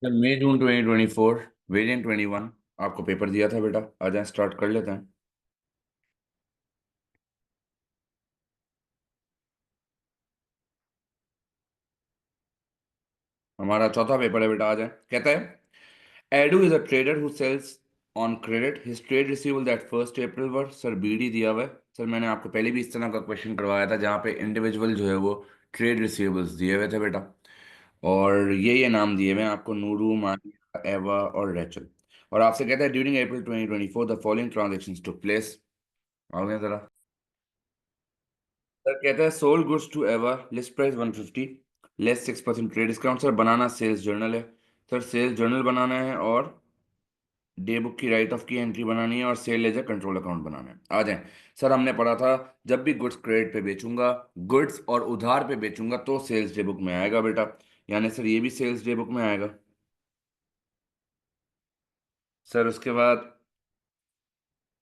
Sir मई जून 2024 variant 21 आपको paper दिया था बेटा। आ जाए स्टार्ट कर लेते हैं। हमारा चौथा पेपर है बेटा। आ जाए। कहता है एडू is a trader who sells on credit his trade receivable that first April were. Sir BD दिया हुआ है। सर मैंने आपको पहले भी इस तरह का क्वेश्चन करवाया था जहाँ पे इंडिविजुअल जो है वो ट्रेड रिसीवेबल्स दिए हुए थे बेटा। और ये नाम दिए हुए हैं आपको, नूरू, मानिया, एवा और रेचल। और आपसे कहता है during April 2024 the following transactions took place. आओ गया जरा। सर कहता है सोल्ड गुड्स टू एवर, list price 150, less 6% trade discount. Sir बनाना सेल्स जर्नल है। सर सेल्स जर्नल बनाना है और डे बुक की राइट ऑफ की एंट्री बनानी है और सेल लेजर कंट्रोल अकाउंट बनाना है। आ जाएं। सर हमने पढ़ा था जब भी गुड्स क्रेडिट पे बेचूंगा, गुड्स और उधार पे बेचूंगा तो सेल्स डे बुक में आएगा बेटा। यानी सर ये भी सेल्स डे बुक में आएगा। सर उसके बाद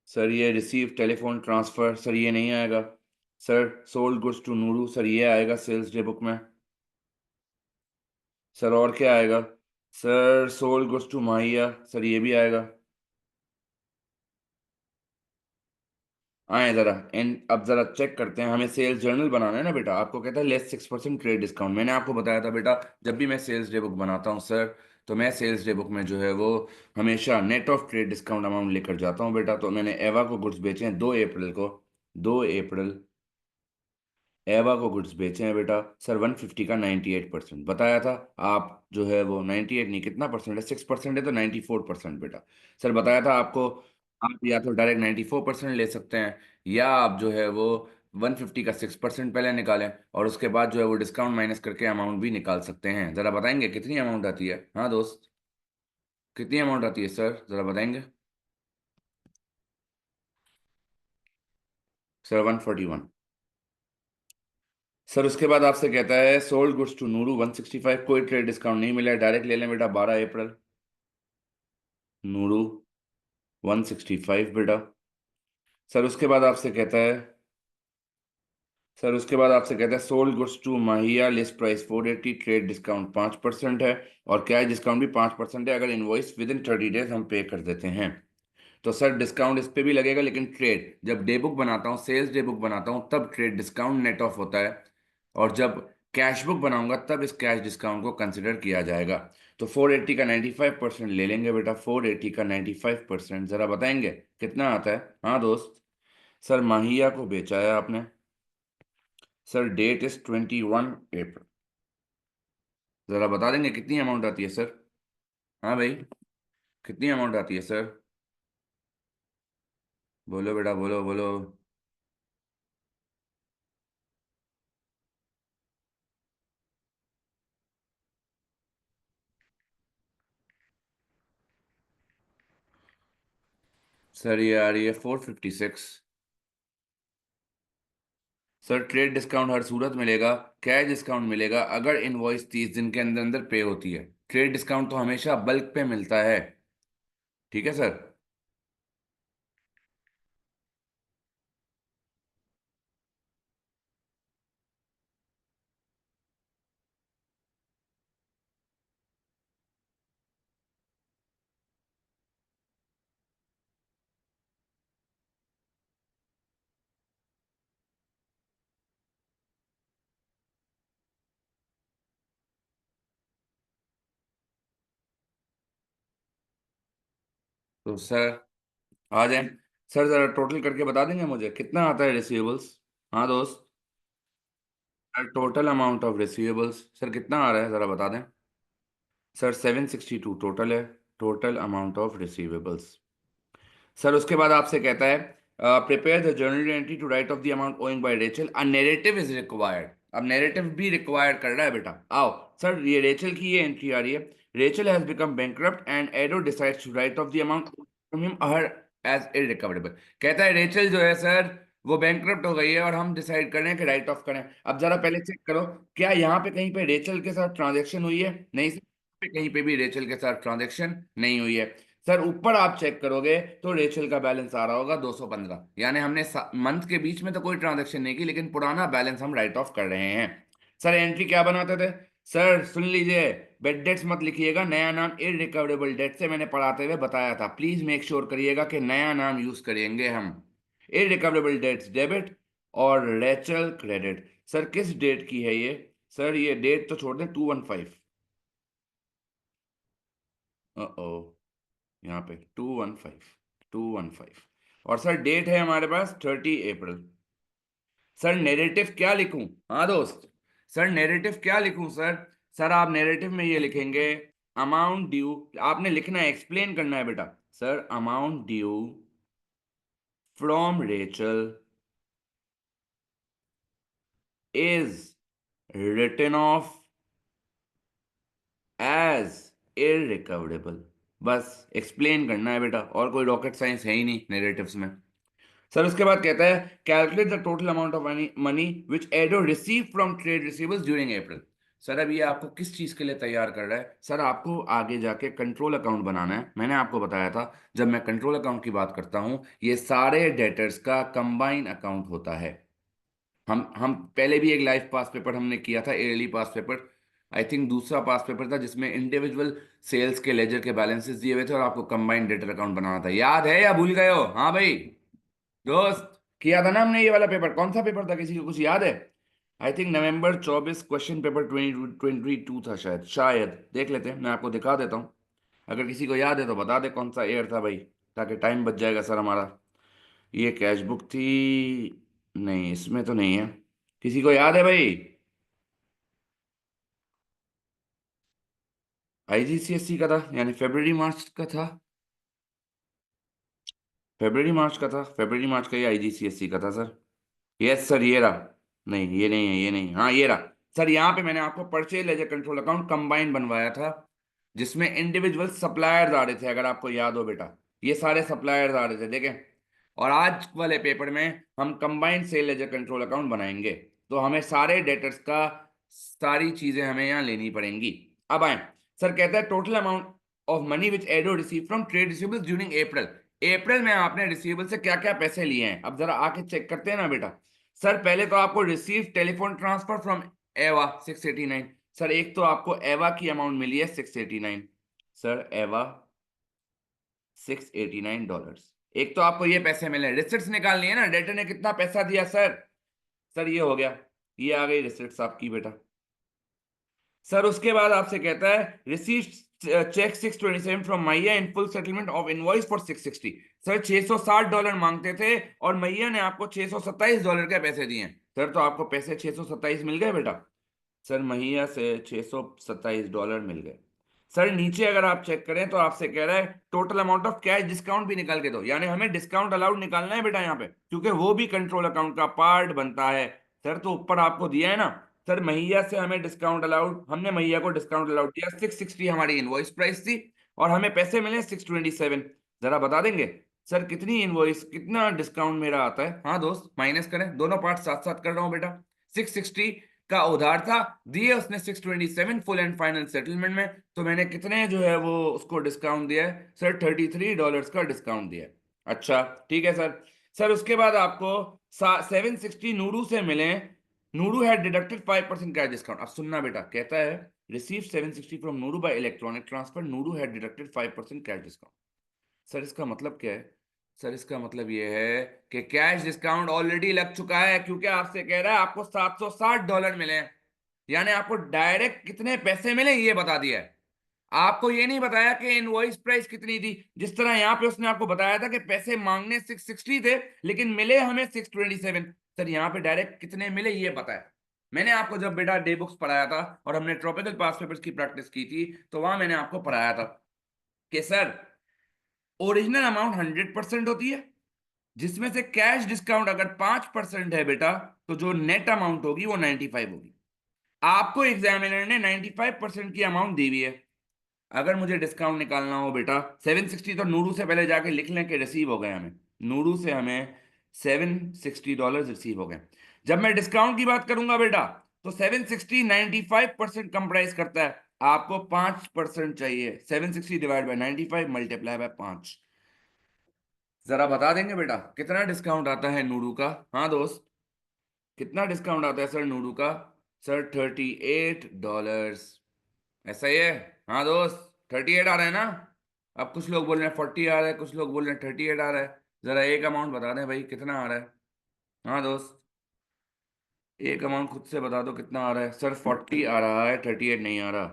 सर ये रिसीव टेलीफोन ट्रांसफर, सर ये नहीं आएगा। Sir sold goods to Nooru, sir ये आएगा सेल्स डे बुक में। सर और क्या आएगा? Sir sold goods to Mahiya, sir ये भी आएगा। आए जरा इन, अब जरा चेक करते हैं। हमें सेल्स जर्नल बनाना है ना बेटा। आपको कहता है लेस 6% ट्रेड डिस्काउंट। मैंने आपको बताया था बेटा जब भी मैं सेल्स डे बुक बनाता हूँ सर, तो मैं सेल्स डे बुक में जो है वो हमेशा net of trade discount amount लेकर जाता हूँ बेटा। तो मैंने एवा को गुड्स बेचे हैं 2 अप्रैल को। 2 अप्रैल एवा को गुड्स बेचे हैं बेटा सर 150 का 98% बताया था। आप जो है वो 98 नहीं, कितना परसेंट है, 6% है तो 94% बेटा। सर बताया था आपको। आप या तो डायरेक्ट 94% ले सकते हैं, या आप जो है वो 150 का 6% पहले निकालें और उसके बाद जो है वो डिस्काउंट माइनस करके अमाउंट भी निकाल सकते हैं। ज़रा बताएंगे कितनी अमाउंट आती है? हाँ दोस्त, कितनी अमाउंट आती है सर, ज़रा बताएंगे। सर 141। सर उसके बाद आपसे कहता है सोल्ड गुड्स टू नूरू 165, कोई ट्रेड डिस्काउंट नहीं मिला है, डायरेक्ट ले लें बेटा 12 अप्रैल। नूरू 165 बेटा। सर उसके बाद आपसे कहता है सोल्ड गुड्स टू माहिया, लिस्ट प्राइस 480, ट्रेड डिस्काउंट 5% है और कैश डिस्काउंट भी 5% है अगर इनवॉइस विद इन 30 डेज हम पे कर देते हैं। तो सर डिस्काउंट इस पे भी लगेगा, लेकिन ट्रेड जब डे बुक बनाता हूँ, सेल्स डे बुक बनाता हूँ, तब ट्रेड डिस्काउंट नेट ऑफ होता है। और जब कैश बुक बनाऊंगा तब इस कैश डिस्काउंट को कंसिडर किया जाएगा। तो 480 का 95% ले लेंगे बेटा। 480 का 95% जरा बताएंगे कितना आता है? हाँ दोस्त। सर माहिया को बेचा है आपने। सर डेट इज 21 अप्रैल। जरा बता देंगे कितनी अमाउंट आती है सर? हाँ भाई, कितनी अमाउंट आती है सर? बोलो बेटा, बोलो बोलो। सर ये आ रही है 456। सर ट्रेड डिस्काउंट हर सूरत मिलेगा, कैश डिस्काउंट मिलेगा अगर इनवॉइस 30 दिन के अंदर अंदर पे होती है। ट्रेड डिस्काउंट तो हमेशा बल्क पे मिलता है। ठीक है सर। तो सर आ जाए। सर जरा टोटल करके बता देंगे मुझे कितना आता है रिसीवेबल्स? हाँ दोस्त। Sir total amount of receivables sir कितना आ रहा है, जरा बता दें। सर 762 टोटल है, total amount of receivables. Sir उसके बाद आपसे कहता है prepare the journal entry to write off the amount owing by Rachel, a narrative is required. अब नैरेटिव भी रिक्वायर्ड कर रहा है बेटा। आओ। सर ये रेचल की ये एंट्री आ रही है। Rachel has become bankrupt and Ado decides to write off the amount from him her as irrecoverable. कहता है रेचल जो है सर वो बैंकरप्ट हो गई है और हम डिसाइड कर रहे हैं कि राइट ऑफ करें। अब जरा पहले चेक करो, क्या यहाँ पे कहीं पे रेचल के साथ ट्रांजेक्शन हुई है? नहीं सर, पे कहीं पे भी रेचल के साथ ट्रांजेक्शन नहीं हुई है। सर ऊपर आप चेक करोगे तो रेचल का बैलेंस आ रहा होगा 215, यानी हमने मंथ के बीच में तो कोई ट्रांजैक्शन नहीं की, लेकिन पुराना बैलेंस हम राइट ऑफ कर रहे हैं। सर एंट्री क्या बनाते थे? सर सुन लीजिए, बेड डेट्स मत लिखिएगा, नया नाम इररिकवरेबल डेट से मैंने पढ़ाते हुए बताया था, प्लीज मेक श्योर करिएगा कि नया नाम यूज करेंगे हम। इररिकवरेबल डेट्स डेबिट और रेचल क्रेडिट। सर किस डेट की है ये? सर ये डेट तो छोड़ दें, 215। ओ, यहाँ पे 215, 215। और सर डेट है हमारे पास 30 अप्रैल। सर नेरेटिव क्या लिखूं? हाँ दोस्त, सर नेरेटिव क्या लिखूं सर? सर आप नेरेटिव में ये लिखेंगे, अमाउंट ड्यू। आपने लिखना है, एक्सप्लेन करना है बेटा। Sir amount due from Rachel is written off as irrecoverable. बस एक्सप्लेन करना है बेटा, और कोई रॉकेट साइंस है ही नहीं नेरेटिव्स में। सर उसके बाद कहता है, calculate the total amount of money money which Ado receive from trade receivers during April. Sir अब ये आपको किस चीज के लिए तैयार कर रहा है? सर आपको आगे जाके कंट्रोल अकाउंट बनाना है। मैंने आपको बताया था, जब मैं कंट्रोल अकाउंट की बात करता हूं, ये सारे डेटर्स का कंबाइन अकाउंट होता है। हम पहले भी एक लाइफ पास पेपर हमने किया था, early pass paper. I think दूसरा पास पेपर था जिसमें इंडिविजुअल सेल्स के लेजर के बैलेंसेस दिए हुए थे और आपको कंबाइंड डेटर अकाउंट बनाना था। याद है या भूल गए हो? हाँ भाई दोस्त, किया था ना हमने ये वाला पेपर? कौन सा पेपर था, किसी को कुछ याद है? I think November 24, question paper 2022 था शायद। शायद देख लेते हैं, मैं आपको दिखा देता हूँ। अगर किसी को याद है तो बता दे कौन सा ईयर था भाई, ताकि टाइम बच जाएगा सर हमारा। ये कैश बुक थी? नहीं, इसमें तो नहीं है। किसी को याद है भाई? आईजीसीएससी का था, यानी फेब्रवरी मार्च का था। फेब्रवरी मार्च का था, फेब्रवरी मार्च का, ये आईजीसीएससी का था सर। यस सर, ये रहा। नहीं ये नहीं है, ये नहीं, हाँ ये रहा। सर यहाँ पे मैंने आपको purchase ledger control account combine बनवाया था, जिसमें इंडिविजुअल सप्लायर्स आ रहे थे, अगर आपको याद हो बेटा। ये सारे सप्लायर्स आ रहे थे, देखें। और आज वाले पेपर में हम combined sale ledger control account बनाएंगे। तो हमें सारे डेटर्स का, सारी चीजें हमें यहाँ लेनी पड़ेंगी। अब आए। सर कहता है, total amount of money which Ado receive from trade receivables during April. April में आपने रिसीवेबल से क्या क्या पैसे लिए हैं, अब जरा आके चेक करते हैं ना बेटा। सर पहले तो आपको रिसीव टेलीफोन ट्रांसफर फ्रॉम एवा 689। सर एक तो आपको एवा की अमाउंट मिली है 689। सर एवा $689। एक तो आपको ये पैसे मिले, रिसिप्ट्स निकालनी है ना, डेटर ने कितना पैसा दिया सर। सर ये हो गया, ये आ गई रिसिप्ट्स आपकी बेटा। सर उसके बाद आपसे कहता है, रिसीव चेक 627 फ्रॉम मैया in full settlement of invoice for 660। Sir $660 मांगते थे और मैया ने आपको $627 के पैसे दिए। सर तो आपको पैसे 627 मिल गए बेटा। सर महिया से $627 मिल गए। सर नीचे अगर आप चेक करें तो आपसे कह रहा है, total amount of cash discount भी निकाल के दो, यानी हमें डिस्काउंट अलाउड निकालना है बेटा यहाँ पे, क्योंकि वो भी कंट्रोल अकाउंट का पार्ट बनता है। सर तो ऊपर आपको दिया है ना। सर महिया से हमें डिस्काउंट अलाउड, हमने महिया को डिस्काउंट अलाउड दिया, 660 हमारी इनवॉइस प्राइस थी, और हमें पैसे मिले 627। जरा बता देंगे सर कितनी इनवॉइस, कितना डिस्काउंट मेरा आता है? हाँ दोस्त, माइनस करें, दोनों पार्ट साथ साथ कर रहा हूँ बेटा। 660 का उधार था, दिए उसने 627 फुल एंड फाइनल सेटलमेंट में, तो मैंने कितने जो है वो उसको डिस्काउंट दिया है सर? $33 का डिस्काउंट दिया है। अच्छा ठीक है सर। सर उसके बाद आपको 760 नूडू से मिले। Nudu had deducted 5% cash discount. अब सुनना बेटा, कहता है, receive 760 from Nudu by electronic transfer, Nudu had deducted 5% cash discount. Sir इसका मतलब क्या है? सर इसका मतलब ये है कि कैश डिस्काउंट ऑलरेडी लग चुका है, क्योंकि आपसे कह रहा है आपको $760 मिले हैं। यानी आपको डायरेक्ट कितने पैसे मिले ये बता दिया है। आपको ये नहीं बताया कि इनवॉइस प्राइस कितनी थी, जिस तरह यहां पे उसने आपको बताया था कि पैसे मांगने 660 थे लेकिन मिले हमें 627। सर यहाँ पे डायरेक्ट कितने मिले ये बताया। मैंने आपको जब बेटा डे बुक्स पढ़ाया था और हमने ट्रॉपिकल पास पेपर्स की प्रैक्टिस की थी, तो वहां मैंने आपको पढ़ाया था कि सर ओरिजिनल अमाउंट 100% होती है, जिसमें से कैश डिस्काउंट अगर 5% है बेटा, तो जो नेट अमाउंट होगी वो 95 होगी। आपको एग्जामिनर ने 95% की अमाउंट दी हुई है। अगर मुझे डिस्काउंट निकालना हो बेटा, 760 तो नूडू से पहले जाके लिख लें कि रिसीव हो गए हमें। नूडू से हमें $760 रिसीव हो गए। जब मैं डिस्काउंट की बात करूंगा बेटा, तो 760 95% कंप्राइज करता है। आपको 5% चाहिए, 760 डिवाइड बाई 95 मल्टीप्लाई बाय 5। जरा बता देंगे बेटा कितना डिस्काउंट आता है नूडू का? हाँ दोस्त, कितना डिस्काउंट आता है सर नूडू का? सर $38। ऐसा ही है? हाँ दोस्त, 38 आ रहा है ना? अब कुछ लोग बोल रहे हैं 40 आ रहा है, कुछ लोग बोल रहे हैं 38 आ रहा है। जरा एक अमाउंट बता दें भाई, कितना आ रहा है? हाँ दोस्त, एक अमाउंट खुद से बता दो कितना आ रहा है। सर 40 आ रहा है, 38 नहीं आ रहा।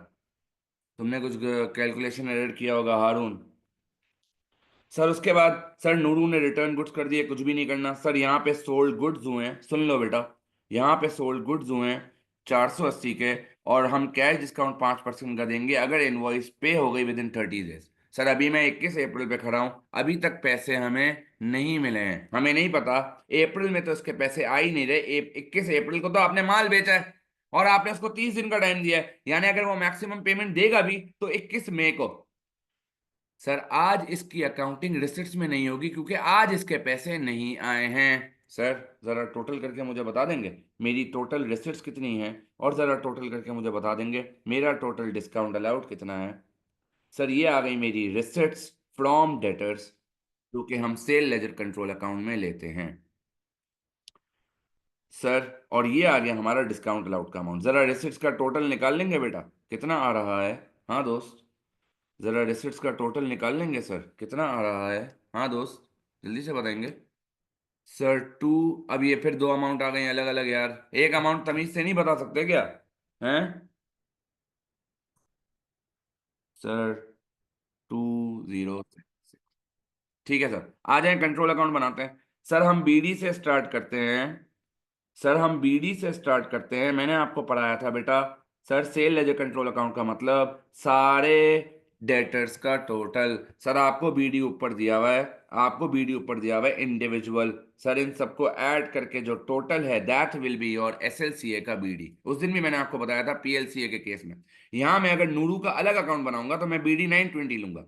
तुमने कुछ कैलकुलेशन एडिट किया होगा हारून। सर उसके बाद सर नूरू ने रिटर्न गुड्स कर दिए, कुछ भी नहीं करना सर। यहाँ पे सोल्ड गुड्स हुए हैं, सुन लो बेटा। यहाँ पे सोल्ड गुड्स हुए हैं 480 के। और हम कैश डिस्काउंट 5% का देंगे अगर इनवॉइस पे हो गई विद इन 30 डेज। सर अभी मैं 21 अप्रैल पे खड़ा हूँ, अभी तक पैसे हमें नहीं मिले हैं, हमें नहीं पता। अप्रैल में तो इसके पैसे आ ही नहीं रहे। 21 अप्रैल को तो आपने माल बेचा है और आपने उसको 30 दिन का टाइम दिया है, यानी अगर वो मैक्सिमम पेमेंट देगा भी तो 21 मई को। सर आज इसकी अकाउंटिंग रिसिट्स में नहीं होगी क्योंकि आज इसके पैसे नहीं आए हैं। सर जरा टोटल करके मुझे बता देंगे मेरी टोटल रिसिट्स कितनी है, और जरा टोटल करके मुझे बता देंगे मेरा टोटल डिस्काउंट अलाउड कितना है। सर ये आ गई मेरी रिसिट्स फ्रॉम डेटर्स, जो कि हम सेल लेजर कंट्रोल अकाउंट में लेते हैं। सर और ये आ गया हमारा डिस्काउंट अलाउड का अमाउंट। जरा रिसिट्स का टोटल निकाल लेंगे बेटा, कितना आ रहा है? हाँ दोस्त, जरा रिसिट्स का टोटल निकाल लेंगे सर, कितना आ रहा है? हाँ दोस्त, जल्दी से बताएंगे। सर टू, अब ये फिर दो अमाउंट आ गए अलग अलग यार, एक अमाउंट तमीज से नहीं बता सकते क्या? हैं? सर 20। ठीक है सर, आ जाए कंट्रोल अकाउंट बनाते हैं। सर हम बीडी से स्टार्ट करते हैं। सर हम बीडी से स्टार्ट करते हैं, मैंने आपको पढ़ाया था बेटा। Sir sale ledger control account का मतलब सारे डेटर्स का टोटल। सर आपको बीडी ऊपर दिया हुआ है, आपको बीडी ऊपर दिया हुआ है इंडिविजुअल। सर इन सबको ऐड करके जो टोटल है दैट विल बी योर एसएलसीए का बीडी। उस दिन भी मैंने आपको बताया था पीएलसीए के केस में। यहां मैं अगर नूरू का अलग अकाउंट बनाऊंगा तो मैं बीडी 920 लूंगा।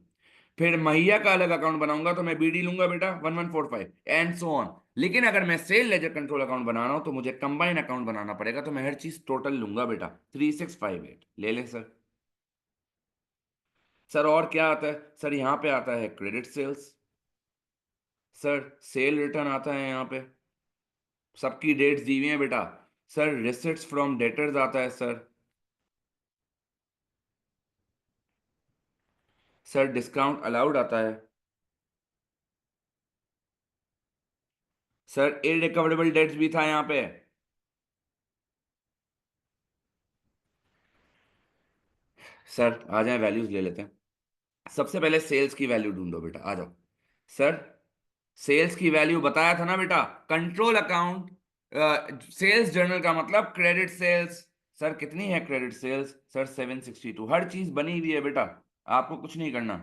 फिर मैया का अलग अकाउंट बनाऊंगा तो मैं बीडी लूंगा बेटा 1145 एंड सो ऑन। लेकिन अगर मैं सेल लेजर कंट्रोल अकाउंट बना रहा हूं तो मुझे कंबाइन अकाउंट बनाना पड़ेगा, तो मैं हर चीज टोटल लूंगा बेटा। 3658 ले लें सर। सर और क्या आता है? सर यहाँ पे आता है credit sales. Sir sale return आता है यहाँ पे, सबकी डेट्स दी हुई हैं बेटा। सर रिसिट्स फ्रॉम डेटर्स आता है सर। सर डिस्काउंट अलाउड आता है। सर इररिकवरेबल डेट्स भी था यहाँ पे। सर आ जाए वैल्यूज ले लेते हैं। सबसे पहले सेल्स की वैल्यू ढूंढो बेटा, आ जाओ। सर सेल्स की वैल्यू बताया था ना बेटा, कंट्रोल अकाउंट सेल्स जर्नल का मतलब क्रेडिट सेल्स। सर कितनी है क्रेडिट सेल्स? सर 762, हर चीज बनी हुई है बेटा, आपको कुछ नहीं करना।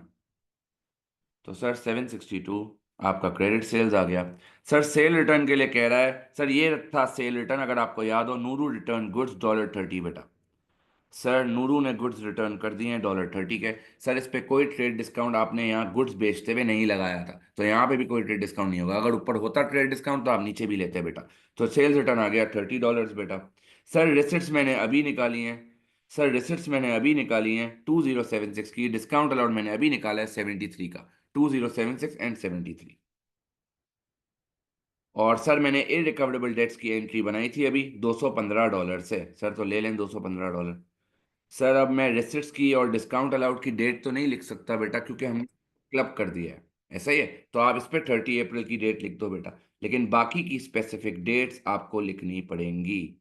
तो सर 762 आपका क्रेडिट सेल्स आ गया। सर सेल रिटर्न के लिए कह रहा है, सर ये था सेल रिटर्न, अगर आपको याद हो, नूरू रिटर्न गुड्स $30 बेटा। सर नूरू ने गुड्स रिटर्न कर दिए हैं $30 के। सर इस पे कोई ट्रेड डिस्काउंट आपने यहाँ गुड्स बेचते हुए नहीं लगाया था, तो यहाँ पे भी कोई ट्रेड डिस्काउंट नहीं होगा। अगर ऊपर होता ट्रेड डिस्काउंट तो आप नीचे भी लेते बेटा। तो सेल्स रिटर्न आ गया $30 बेटा। सर रिसिट्स मैंने अभी निकाली हैं। सर रिसिट्स मैंने अभी निकाली हैं 2076 की, डिस्काउंट अलाउड मैंने अभी निकाला है 73 का। 2076 एंड 73। और सर मैंने इररिकवरेबल डेट्स की एंट्री बनाई थी अभी $215 से। सर तो ले लें $215। सर अब मैं रेसिट्स की और डिस्काउंट अलाउड की डेट तो नहीं लिख सकता बेटा, क्योंकि हमने क्लब कर दिया है। ऐसा ही है, तो आप इस पे 30 अप्रैल की डेट लिख दो बेटा। लेकिन बाकी की स्पेसिफिक डेट्स आपको लिखनी पड़ेंगी,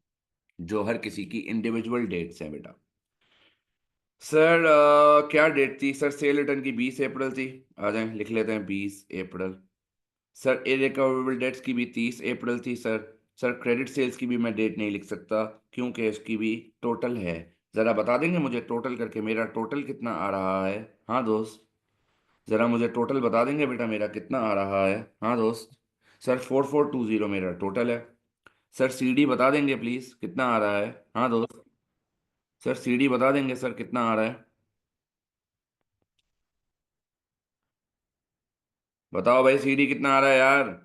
जो हर किसी की इंडिविजुअल डेट्स हैं बेटा। सर क्या डेट थी? सर सेल रिटर्न की 20 अप्रैल थी। आ जाएं लिख लेते हैं 20 अप्रैल। सर इररिकवरेबल डेट्स की भी 30 अप्रैल थी सर। सर क्रेडिट सेल्स की भी मैं डेट नहीं लिख सकता क्योंकि इसकी भी टोटल है। ज़रा बता देंगे मुझे टोटल करके मेरा टोटल कितना आ रहा है? हाँ दोस्त, ज़रा मुझे टोटल बता देंगे बेटा मेरा कितना आ रहा है? हाँ दोस्त। सर 4420 मेरा टोटल है। सर सीडी बता देंगे प्लीज़ कितना आ रहा है? हाँ दोस्त। सर सीडी बता देंगे सर कितना आ रहा है? बताओ भाई सीडी कितना आ रहा है यार?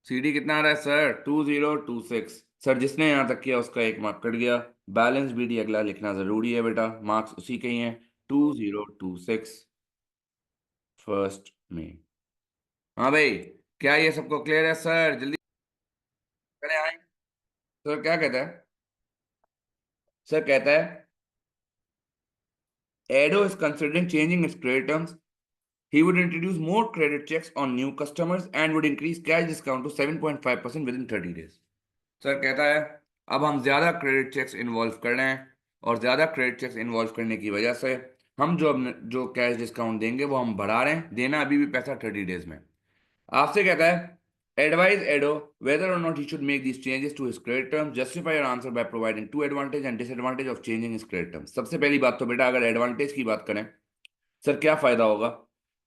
सीडी कितना आ रहा है सर? 2026। सर जिसने यहाँ तक किया उसका एक मार्क कट गया। बैलेंस बीडी अगला लिखना जरूरी है बेटा, मार्क्स उसी के ही हैं। 2026 फर्स्ट में। हाँ भाई, क्या ये सबको क्लियर है सर? जल्दी सर क्या कहता है? सर कहता है Ado is considering changing its credit terms. He would introduce more credit checks on new customers and would increase cash discount to 7.5% within 30 days. Sir कहता है अब हम ज़्यादा क्रेडिट चेक्स इन्वॉल्व कर रहे हैं, और ज़्यादा क्रेडिट चेक्स इन्वॉल्व करने की वजह से हम जो कैश डिस्काउंट देंगे वो हम बढ़ा रहे हैं, देना अभी भी पैसा 30 डेज में. आपसे कहता है advise Ado whether or not he should make these changes to his credit terms. Justify your answer by providing two advantage and disadvantage of changing his credit terms. सबसे पहली बात तो बेटा अगर एडवांटेज की बात करें, सर क्या फायदा होगा?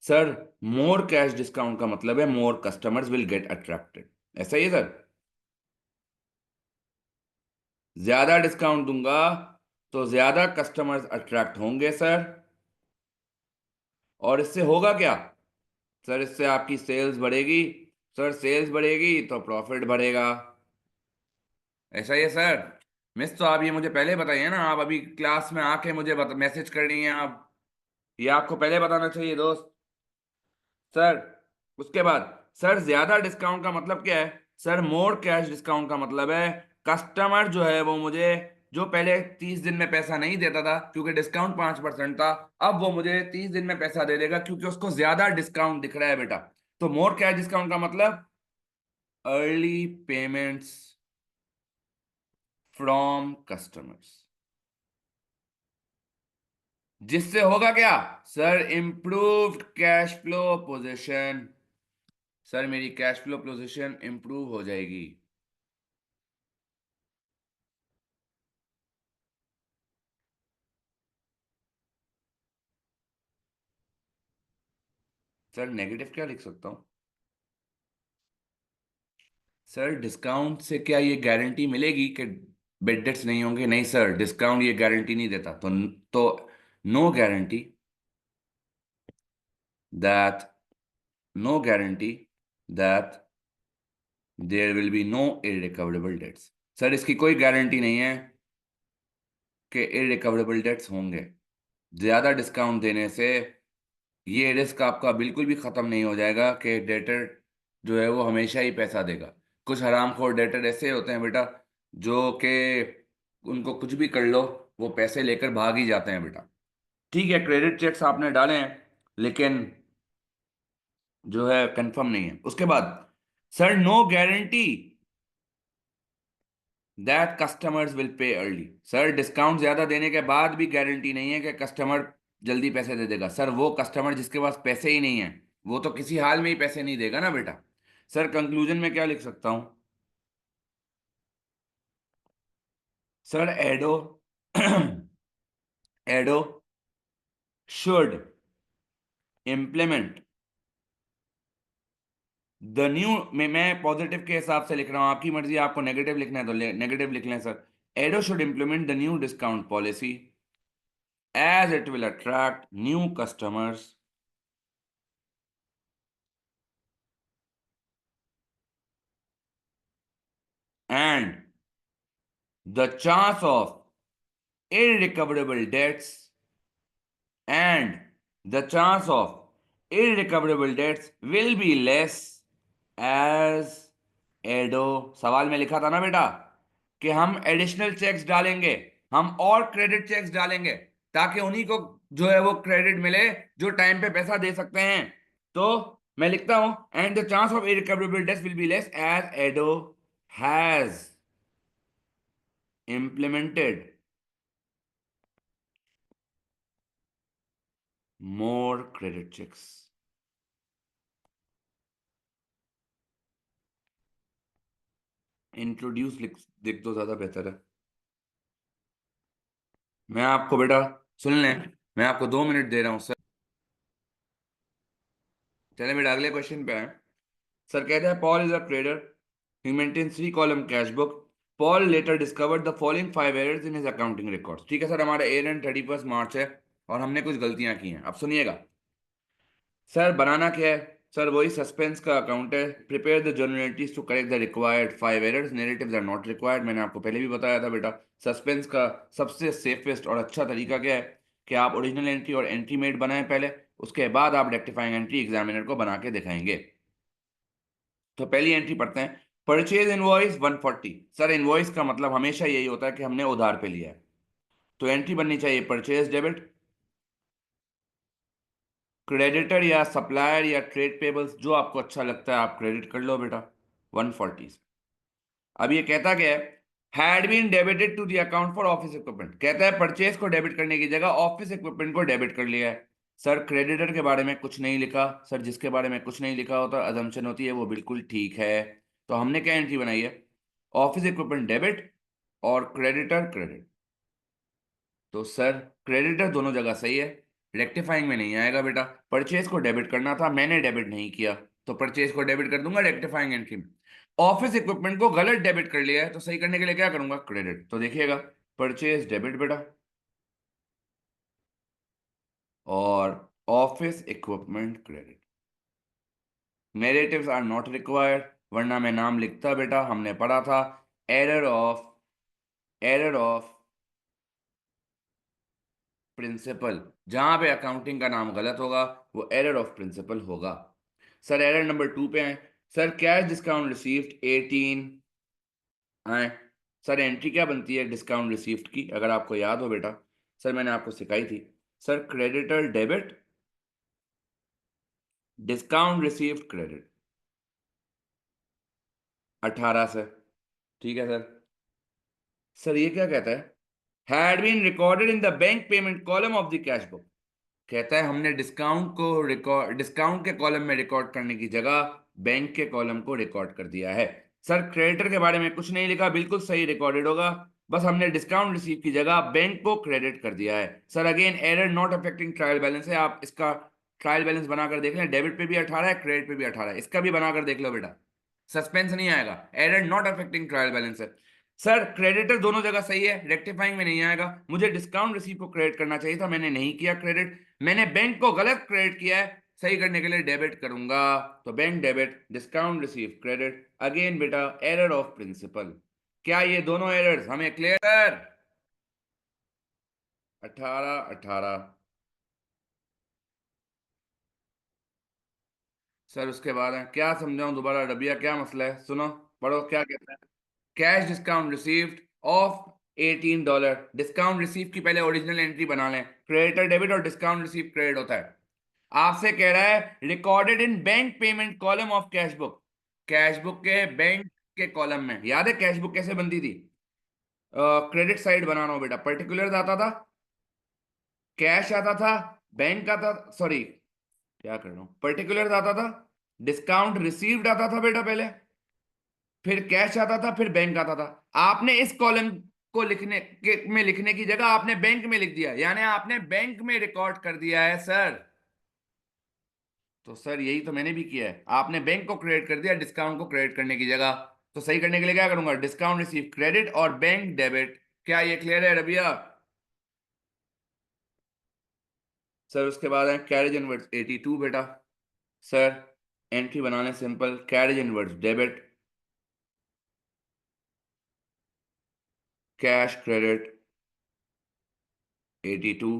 सर मोर कैश डिस्काउंट का मतलब है more customers will get attracted. ऐसा ही है सर. ज्यादा डिस्काउंट दूंगा तो ज्यादा कस्टमर्स अट्रैक्ट होंगे सर. और इससे होगा क्या? सर इससे आपकी सेल्स बढ़ेगी. सर सेल्स बढ़ेगी तो प्रॉफिट बढ़ेगा. ऐसा ही है सर. मिस तो आप ये मुझे पहले बताइए ना, आप अभी क्लास में आके मुझे मैसेज कर रही हैं आप. ये आपको पहले बताना चाहिए दोस्त. सर उसके बाद सर ज्यादा डिस्काउंट का मतलब क्या है? सर मोर कैश डिस्काउंट का मतलब है कस्टमर जो है वो मुझे, जो पहले 30 दिन में पैसा नहीं देता था क्योंकि डिस्काउंट 5% था, अब वो मुझे 30 दिन में पैसा दे देगा क्योंकि उसको ज्यादा डिस्काउंट दिख रहा है बेटा. तो मोर कैश डिस्काउंट का मतलब अर्ली पेमेंट्स फ्रॉम कस्टमर्स. जिससे होगा क्या? Sir improved cash flow position. Sir मेरी कैश फ्लो पोजीशन इंप्रूव हो जाएगी. सर नेगेटिव क्या लिख सकता हूँ? सर डिस्काउंट से क्या ये गारंटी मिलेगी कि बेड डेट्स नहीं होंगे? नहीं सर, डिस्काउंट ये गारंटी नहीं देता. तो no guarantee that no guarantee that there will be no irrecoverable debts. Sir इसकी कोई गारंटी नहीं है कि इररिकवरेबल डेट्स होंगे. ज्यादा डिस्काउंट देने से ये रिस्क आपका बिल्कुल भी खत्म नहीं हो जाएगा कि डेटर जो है वो हमेशा ही पैसा देगा. कुछ हरामखोर डेटर ऐसे होते हैं बेटा जो कि उनको कुछ भी कर लो वो पैसे लेकर भाग ही जाते हैं बेटा. ठीक है क्रेडिट चेक्स आपने डाले हैं, लेकिन जो है कंफर्म नहीं है. उसके बाद sir no guarantee that customers will pay early. Sir discount ज्यादा देने के बाद भी गारंटी नहीं है कि कस्टमर जल्दी पैसे दे देगा. सर वो कस्टमर जिसके पास पैसे ही नहीं है वो तो किसी हाल में ही पैसे नहीं देगा ना बेटा. सर कंक्लूजन में क्या लिख सकता हूं? Sir Ado Ado should implement the new. मैं पॉजिटिव के हिसाब से लिख रहा हूं, आपकी मर्जी, आपको नेगेटिव लिखना है तो नेगेटिव लिख लें sir. Ado should implement the new discount policy as it will attract new customers and the chance of irrecoverable debts and the chance of irrecoverable debts will be less as एडो. सवाल में लिखा था ना बेटा कि हम एडिशनल चेक्स डालेंगे, हम और क्रेडिट चेक्स डालेंगे ताकि उन्हीं को जो है वो क्रेडिट मिले जो टाइम पे पैसा दे सकते हैं. तो मैं लिखता हूं and the chance of irrecoverable debts will be less as Ado has implemented more credit checks. Introduce लिख दो, ज्यादा बेहतर है. मैं आपको बेटा सुन लें, मैं आपको 2 मिनट दे रहा हूं सर. चले बेटा अगले क्वेश्चन पे आए. सर कहते हैं Paul is a trader. He maintains 3 column cash book. Paul later discovered the following 5 errors in his accounting records. ठीक है सर, हमारा एयर एंड 31 मार्च है और हमने कुछ गलतियां की हैं. अब सुनिएगा सर, बनाना क्या है? सर वही सस्पेंस का अकाउंट है. Prepare the journal entries to correct the required 5 errors. Narratives are not required. मैंने आपको पहले भी बताया था बेटा सस्पेंस का सबसे सेफेस्ट और अच्छा तरीका क्या है कि आप ओरिजिनल एंट्री और एंट्री मेड बनाएं पहले, उसके बाद आप रेक्टिफाइंग एंट्री एग्जामिनर को बना के दिखाएंगे. तो पहली एंट्री पढ़ते हैं. Purchase invoice 140। सर इनवॉइस का मतलब हमेशा यही होता है कि हमने उधार पे लिया है, तो एंट्री बननी चाहिए परचेज डेबिट। क्रेडिटर या सप्लायर या ट्रेड पेबल्स, जो आपको अच्छा लगता है आप क्रेडिट कर लो बेटा 140। अब ये कहता क्या है, had been debited to the account for office equipment, कहता है परचेज को डेबिट करने की जगह ऑफिस इक्विपमेंट को डेबिट कर लिया है। सर क्रेडिटर के बारे में कुछ नहीं लिखा, सर जिसके बारे में कुछ नहीं लिखा होता अजम्पशन होती है वो बिल्कुल ठीक है। तो हमने क्या एंट्री बनाई है, ऑफिस इक्विपमेंट डेबिट और क्रेडिटर क्रेडिट। तो सर क्रेडिटर दोनों जगह सही है, रेक्टिफाइंग में नहीं आएगा बेटा। परचेज को डेबिट करना था, मैंने डेबिट नहीं किया, तो परचेज को डेबिट कर दूंगा रेक्टिफाइंग एंट्री में। ऑफिस इक्विपमेंट को गलत डेबिट कर लिया है, तो सही करने के लिए क्या करूंगा, क्रेडिट। तो देखिएगा परचेज डेबिट बेटा, और office equipment credit. Narratives are not required, वरना मैं नाम लिखता बेटा, हमने पढ़ा था एरर ऑफ प्रिंसिपल। जहां पे अकाउंटिंग का नाम गलत होगा वो एरर ऑफ प्रिंसिपल होगा। सर एरर नंबर 2 पे आए। सर कैश डिस्काउंट रिसीव्ड 18 आए। सर एंट्री क्या बनती है डिस्काउंट रिसीव्ड की, अगर आपको याद हो बेटा, सर मैंने आपको सिखाई थी। Sir creditor debit, discount received credit 18 से। ठीक है सर। सर ये क्या कहता है, had been recorded in the bank payment column of the cash book, कहता है हमने डिस्काउंट के कॉलम में रिकॉर्ड करने की जगह बैंक के कॉलम को रिकॉर्ड कर दिया है। सर क्रेडिटर के बारे में कुछ नहीं लिखा, बिल्कुल सही रिकॉर्डेड होगा, बस हमने डिस्काउंट रिसीव की जगह बैंक को क्रेडिट कर दिया है। Sir again error not affecting trial balance है, आप इसका ट्रायल बैलेंस बनाकर देख लें, डेबिट पे भी 18 है, क्रेडिट पे भी 18 है, इसका भी बनाकर देख लो बेटा, सस्पेंस नहीं आएगा, error not affecting trial balance है। सर क्रेडिटर दोनों जगह सही है, रेक्टिफाइंग में नहीं आएगा, मुझे डिस्काउंट रिसीव को क्रेडिट करना चाहिए था, मैंने नहीं किया क्रेडिट, मैंने बैंक को गलत क्रेडिट किया है, सही करने के लिए डेबिट करूंगा। तो bank debit, discount receive credit, again बेटा एरर ऑफ प्रिंसिपल। क्या ये दोनों एरर्स हमें क्लियर है? 18 18। सर उसके बाद है, क्या समझाऊं दोबारा रबिया, क्या मसला है, सुनो पढ़ो क्या कहता है। Cash discount received of $18, discount receive की पहले ओरिजिनल एंट्री बना लें, क्रेडिटर डेबिट और डिस्काउंट रिसीव क्रेडिट होता है। आपसे कह रहा है recorded in bank payment column of cash book, cash book के बैंक के कॉलम में, याद है कैश बुक कैसे बनती थी, क्रेडिट साइड बनाना हो बेटा, पर्टिकुलर आता था, कैश आता था, बैंक आता, सॉरी क्या कर रहा हूं, पर्टिकुलर आता था, डिस्काउंट रिसीव्ड आता था बेटा पहले, फिर कैश आता था, फिर बैंक आता था। आपने इस कॉलम को लिखने की जगह आपने बैंक में लिख दिया, यानी आपने बैंक में रिकॉर्ड कर दिया है सर। तो सर यही तो मैंने भी किया है, आपने बैंक को क्रेडिट कर दिया डिस्काउंट को क्रेडिट करने की जगह। तो सही करने के लिए क्या करूंगा, डिस्काउंट रिसीव क्रेडिट और बैंक डेबिट। क्या ये क्लियर है रबिया? सर उसके बाद है कैरेज इनवर्स 82 बेटा। सर एंट्री बनाने simple, carriage inverse debit, cash credit 82,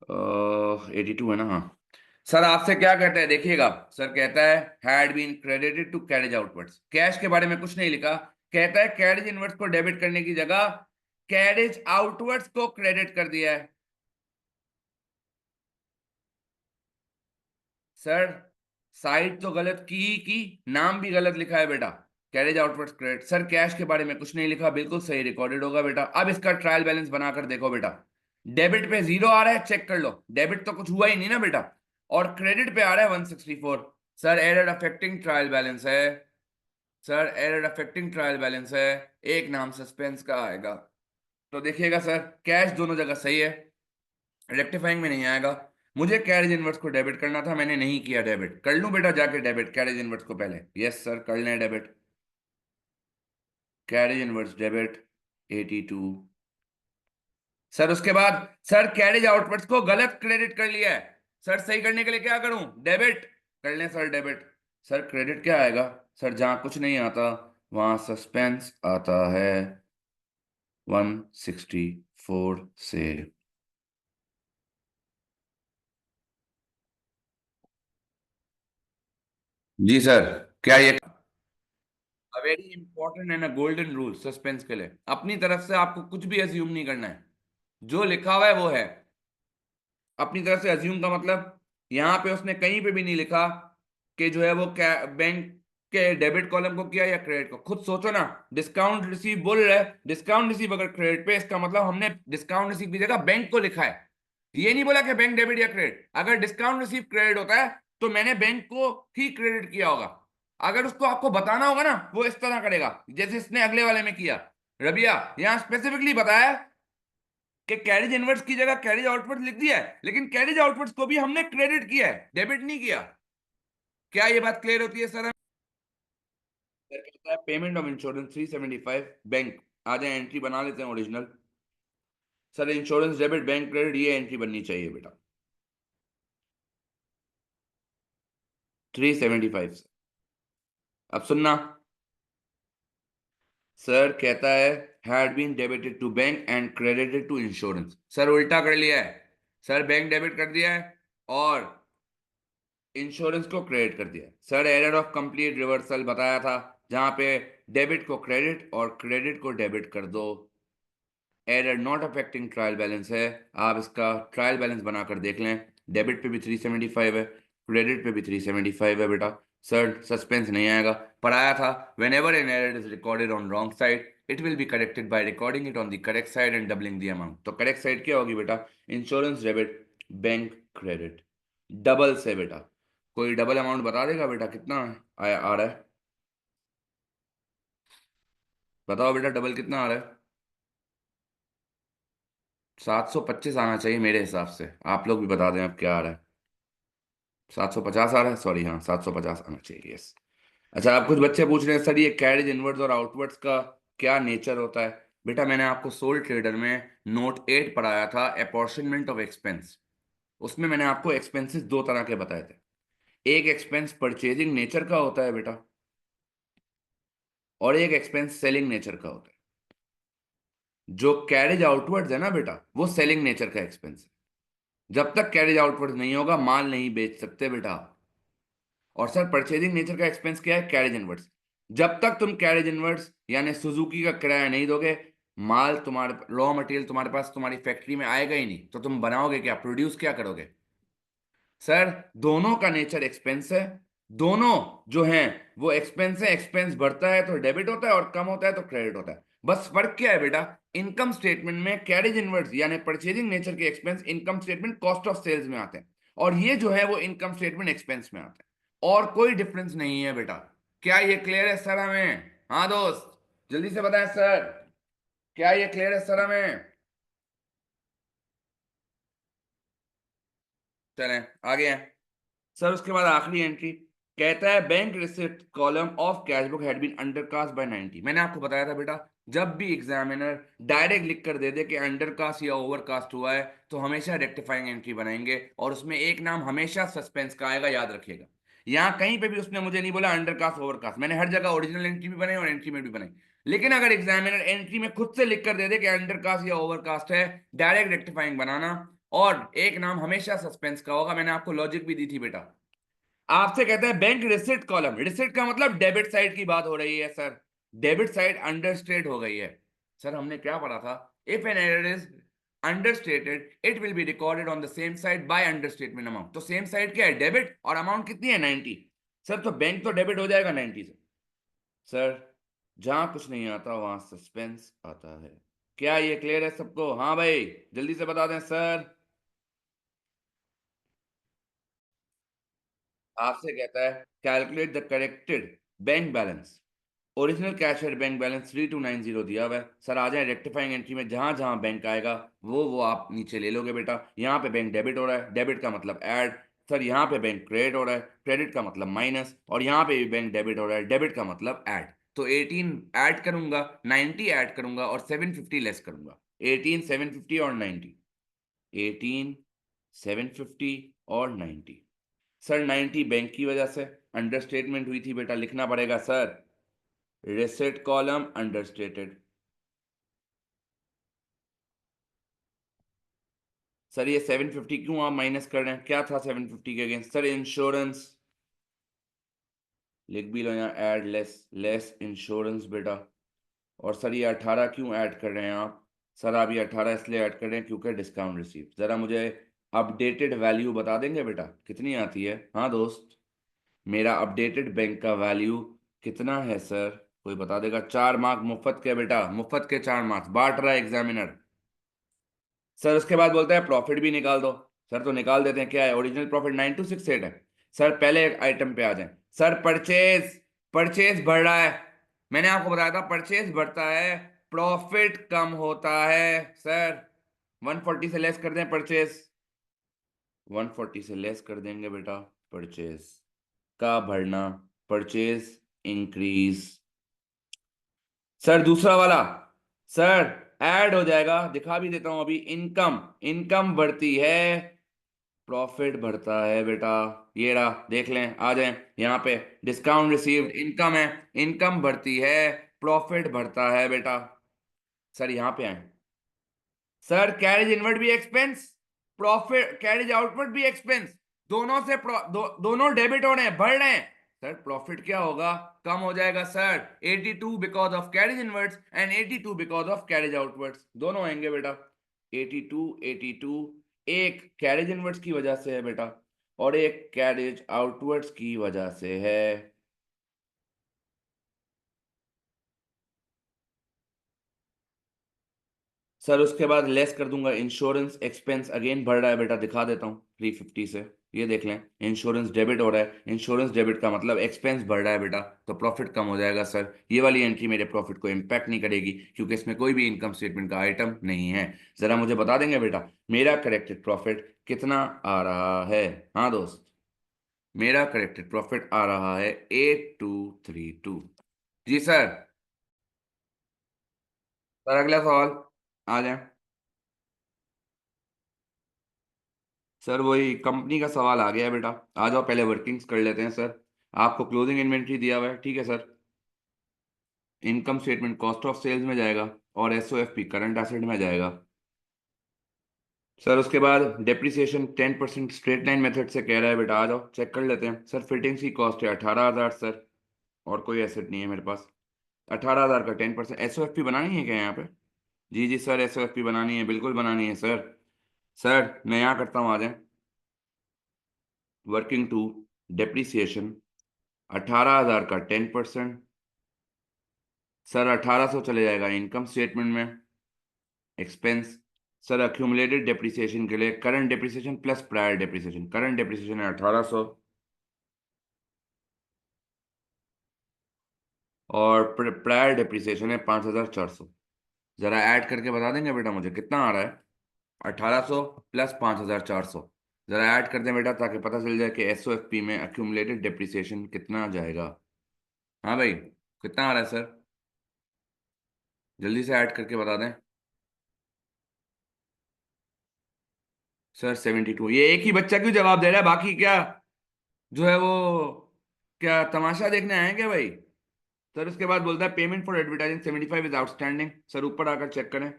82 है ना, हाँ। सर आपसे क्या कहता है देखिएगा, सर कहता है had been credited to carriage outwards, cash के बारे में कुछ नहीं लिखा, कहता है कैरेज इनवर्ड्स को डेबिट करने की जगह कैरेज आउटवर्ड्स को क्रेडिट कर दिया है। सर साइड तो गलत की नाम भी गलत लिखा है बेटा, carriage outwards credit. Sir cash के बारे में कुछ नहीं लिखा, बिल्कुल सही रिकॉर्डेड होगा बेटा। अब इसका ट्रायल बैलेंस बनाकर देखो बेटा, डेबिट पे 0 आ रहा है, चेक कर लो, डेबिट तो कुछ हुआ ही नहीं ना बेटा, और क्रेडिट पे आ रहा है 164। Sir error affecting trial balance है, sir error affecting trial balance है, एक नाम सस्पेंस का आएगा। तो देखिएगा सर कैश दोनों जगह सही है, रेक्टिफाइंग में नहीं आएगा। मुझे कैरेज इनवर्स को डेबिट करना था, मैंने नहीं किया डेबिट, कर लूं बेटा जाके डेबिट कैरेज इनवर्स को पहले, यस सर कर लें debit, carriage inverse debit 82। Sir उसके बाद सर कैरेज आउटवर्ड्स को गलत क्रेडिट कर लिया है, सर सही करने के लिए क्या करूं, डेबिट कर लें सर डेबिट। सर क्रेडिट क्या आएगा, सर जहां कुछ नहीं आता वहां सस्पेंस आता है 164 से। जी सर, क्या ये very important and golden rule suspense के लिए, अपनी तरफ से आपको कुछ भी अज्यूम नहीं करना है, जो लिखा हुआ है वो है। अपनी तरफ से अज्यूम का मतलब, यहां पे उसने कहीं पे भी नहीं लिखा कि जो है वो क्या बैंक के डेबिट कॉलम को किया या क्रेडिट को। खुद सोचो ना, डिस्काउंट रिसीव बोल रहा है, डिस्काउंट रिसीव अगर क्रेडिट पे, इसका मतलब हमने डिस्काउंट रिसीव की जगह बैंक को लिखा है। ये नहीं बोला कि बैंक डेबिट या क्रेडिट। अगर डिस्काउंट रिसीव क्रेडिट होता है तो मैंने बैंक को ही क्रेडिट किया होगा। अगर उसको आपको बताना होगा ना, वो इस तरह करेगा जैसे इसने अगले वाले में किया। रबिया, यहां स्पेसिफिकली बताया कि कैरिज इनवर्स की जगह कैरिज आउटवर्ड्स लिख दिया है, लेकिन कैरिज आउटवर्ड्स को भी हमने क्रेडिट किया है, डेबिट नहीं किया। क्या ये बात क्लियर होती है सर? सर कहता है पेमेंट ऑफ इंश्योरेंस 375 बैंक। आ जाए एंट्री बना लेते हैं original. Sir insurance debit bank credit, ये एंट्री बननी चाहिए बेटा। 375 से। अब सुनना। सर कहता है had been debited to bank and credited to insurance. Sir उल्टा कर लिया है। सर बैंक डेबिट कर दिया है और इंश्योरेंस को क्रेडिट कर दिया। Sir error of complete reversal बताया था, जहां पे डेबिट को क्रेडिट और क्रेडिट को डेबिट कर दो। Error not affecting trial balance है। आप इसका ट्रायल बैलेंस बनाकर देख लें। डेबिट पे भी 375 है, क्रेडिट पे भी 375 है बेटा। सर सस्पेंस नहीं आएगा। पढ़ाया था, when ever an error is recorded on wrong side it will be corrected by recording it on the correct side and doubling the amount. तो करेक्ट साइड क्या होगी बेटा? Insurance debit bank credit double से बेटा। कोई double amount बता देगा बेटा कितना आ रहा है? बताओ बेटा डबल कितना आ रहा है? 725 आना चाहिए मेरे हिसाब से। आप लोग भी बता दें अब क्या आ रहा है। 750 आ रहा है, सॉरी, हाँ 750 आना चाहिए, यस। अच्छा, आप कुछ बच्चे पूछ रहे हैं सर ये कैरिज इनवर्ड्स और आउटवर्ड्स का क्या नेचर होता है? बेटा मैंने आपको सोल ट्रेडर में नोट 8 पढ़ाया था, अपॉर्शनमेंट ऑफ एक्सपेंस। उसमें मैंने आपको एक्सपेंसेस दो तरह के बताए थे। एक एक्सपेंस परचेजिंग नेचर का होता है बेटा, और एक एक्सपेंस सेलिंग नेचर का होता है। जो कैरिज आउटवर्ड्स है ना बेटा, वो सेलिंग नेचर का एक्सपेंस है। जब तक कैरिज आउटवर्ड्स नहीं होगा माल नहीं बेच सकते बेटा। और सर परचेजिंग नेचर का एक्सपेंस क्या है? Carriage inwards. जब तक तुम कैरिज इनवर्ड्स यानी सुजुकी का किराया नहीं दोगे, माल तुम्हारे रॉ मटेरियल तुम्हारे पास तुम्हारी फैक्ट्री में आएगा ही नहीं, तो तुम बनाओगे क्या, प्रोड्यूस क्या करोगे? सर दोनों का नेचर एक्सपेंस है। दोनों जो हैं वो एक्सपेंस है। एक्सपेंस बढ़ता है तो डेबिट होता है और कम होता है तो क्रेडिट होता है। बस फर्क क्या है बेटा? इनकम स्टेटमेंट में कैरिज इनवर्ड्स यानी परचेजिंग नेचर के expense income statement cost of sales में आते हैं, और ये जो है वो इनकम स्टेटमेंट एक्सपेंस में आते हैं। और कोई डिफरेंस नहीं है बेटा। क्या ये क्लियर है सर हमें? हाँ दोस्त, जल्दी से बताएं सर, क्या ये क्लियर है सर हमें? चलें आगे हैं। सर उसके बाद आखिरी एंट्री कहता है bank receipt column of cash book had been undercast by 90। मैंने आपको बताया था बेटा, जब भी एग्जामिनर डायरेक्ट लिख कर दे दे कि अंडरकास्ट या ओवरकास्ट हुआ है, तो हमेशा रेक्टिफाइंग एंट्री बनाएंगे और उसमें एक नाम हमेशा सस्पेंस का आएगा, याद रखिएगा। यहाँ कहीं पे भी उसने मुझे नहीं बोला अंडरकास्ट ओवरकास्ट। मैंने हर जगह ओरिजिनल एंट्री भी बनाई और एंट्री में भी बनाई। लेकिन अगर एग्जामिनर एंट्री में खुद से लिख कर दे दे कि अंडरकास्ट या ओवरकास्ट है, डायरेक्ट रेक्टिफाइंग बनाना, और एक नाम हमेशा सस्पेंस का होगा। मैंने आपको लॉजिक भी दी थी बेटा। आपसे कहते हैं बैंक रिसिट कॉलम। रिसिट का मतलब डेबिट साइड की बात हो रही है सर। डेबिट साइड अंडरस्टेट हो गई है। सर हमने क्या पढ़ा था? If an error is understated it will be recorded on the same side by understatement amount. तो सेम साइड क्या है? डेबिट। और अमाउंट कितनी है? 90। सर तो बैंक तो डेबिट हो जाएगा 90 से। सर जहां कुछ नहीं आता वहां सस्पेंस आता है। क्या ये क्लियर है सबको? हाँ भाई, जल्दी से बता दें सर। आपसे कहता है calculate the corrected bank balance. Original cash at bank balance 3290 दिया हुआ है। सर आ जाए रेक्टिफाइंग एंट्री में, जहां जहां बैंक आएगा वो आप नीचे ले लोगे बेटा। यहाँ पे बैंक डेबिट हो रहा है, डेबिट का मतलब ऐड। सर यहाँ पे बैंक क्रेडिट हो रहा है, क्रेडिट का मतलब माइनस। और यहाँ पे भी बैंक डेबिट हो रहा है, डेबिट का मतलब ऐड। तो 18 ऐड करूंगा, 90 ऐड करूंगा और 750 लेस करूंगा। 18 750 और 90। 18 750 और 90। सर 90 बैंक की वजह से अंडरस्टेटमेंट हुई थी बेटा, लिखना पड़ेगा सर रेसिट कॉलम अंडरस्टेटेड। सर ये 750 क्यों आप माइनस कर रहे हैं? क्या था 750 के अगेंस्ट? Sir insurance. लिख भी लो यहाँ, ऐड लेस, लेस इंश्योरेंस बेटा। और सर ये 18 क्यों ऐड कर रहे हैं आप? सर आप ये 18 इसलिए ऐड कर रहे हैं क्योंकि डिस्काउंट रिसीव। ज़रा मुझे अपडेटेड वैल्यू बता देंगे बेटा, कितनी आती है? हाँ दोस्त, मेरा अपडेटेड बैंक का वैल्यू कितना है सर? कोई बता देगा? 4 मार्क मुफ्त के बेटा, मुफ्त के 4 मार्क्स बांट रहा है एग्जामिनर। सर उसके बाद बोलता है प्रॉफिट भी निकाल दो। सर तो निकाल देते हैं, क्या है ओरिजिनल प्रॉफिट? 9268 है। सर पहले एक आइटम पे आ जाए। सर परचेज, परचेज बढ़ रहा है। मैंने आपको बताया था परचेज बढ़ता है, प्रॉफिट कम होता है। सर 140 से लेस कर दें परचेज, 140 से लेस कर देंगे बेटा परचेज का बढ़ना, परचेज इंक्रीज। सर दूसरा वाला, सर ऐड हो जाएगा, दिखा भी देता हूं अभी। इनकम, इनकम बढ़ती है, प्रॉफिट बढ़ता है बेटा। ये रहा, देख लें, आ जाएं यहाँ पे। डिस्काउंट रिसीव्ड इनकम है, इनकम बढ़ती है, प्रॉफिट बढ़ता है बेटा। सर यहाँ पे आए। सर कैरिज इनवर्ड भी एक्सपेंस, प्रॉफिट कैरिज आउटवर्ड भी एक्सपेंस, दोनों से दोनों डेबिट हो रहे हैं, बढ़ रहे हैं। सर प्रॉफिट क्या होगा? कम हो जाएगा sir. 82 because of carriage inwards and 82 because of carriage outwards, दोनों आएंगे बेटा। 82, 82 एक कैरिज इनवर्ड्स की वजह से है बेटा, और एक कैरिज आउटवर्ड्स की वजह से है। सर उसके बाद लेस कर दूंगा इंश्योरेंस एक्सपेंस, अगेन बढ़ रहा है बेटा, दिखा देता हूँ 350 से। ये देख लें, इंश्योरेंस डेबिट हो रहा है, इंश्योरेंस डेबिट का मतलब एक्सपेंस बढ़ रहा है बेटा, तो प्रॉफिट कम हो जाएगा सर। ये वाली एंट्री मेरे प्रॉफिट को इम्पैक्ट नहीं करेगी क्योंकि इसमें कोई भी इनकम स्टेटमेंट का आइटम नहीं है। जरा मुझे बता देंगे बेटा मेरा करेक्टेड प्रॉफिट कितना आ रहा है? हाँ दोस्त, मेरा करेक्टेड प्रॉफिट आ रहा है 8232। जी सर। सर अगला सवाल, आ जाए। सर वही कंपनी का सवाल आ गया है बेटा, आ जाओ पहले वर्किंग्स कर लेते हैं सर। आपको क्लोजिंग इन्वेंट्री दिया हुआ है, ठीक है sir. Income statement cost of sales में जाएगा, और एसओएफपी करंट एसेट में जाएगा। सर उसके बाद डेप्रिसिएशन 10% स्ट्रेट लाइन मेथड से कह रहा है बेटा, आ जाओ चेक कर लेते हैं। सर फिटिंग्स की कॉस्ट है 18,000 सर, और कोई एसेट नहीं है मेरे पास। 18,000 का 10%। एसओएफपी बनानी है क्या यहाँ पे? जी जी सर, एसओएफपी बनानी है, बिल्कुल बनानी है सर। सर मैं यहाँ करता हूँ, आ जाए। वर्किंग टू डेप्रिसिएशन, 18,000 का 10%। सर 1800 चले जाएगा इनकम स्टेटमेंट में, एक्सपेंस। सर अक्यूमुलेटेड डेप्रिसिएशन के लिए current depreciation plus prior depreciation, current depreciation है 1800, और प्रायर डेप्रिसिएशन है 5400। जरा ऐड करके बता देंगे बेटा मुझे कितना आ रहा है? 1800 प्लस 5400। जरा ऐड कर दें बेटा ताकि पता चल जाए कि एसओएफपी में अक्यूमुलेटेड डेप्रिसिएशन कितना जाएगा। हाँ भाई, कितना आ रहा है सर? जल्दी से ऐड करके बता दें। सर 72। ये एक ही बच्चा क्यों जवाब दे रहा है, बाकी क्या जो है वो क्या तमाशा देखने आए हैं क्या भाई? सर उसके बाद बोलता है payment for advertising 75 is outstanding. Sir ऊपर आकर चेक करें।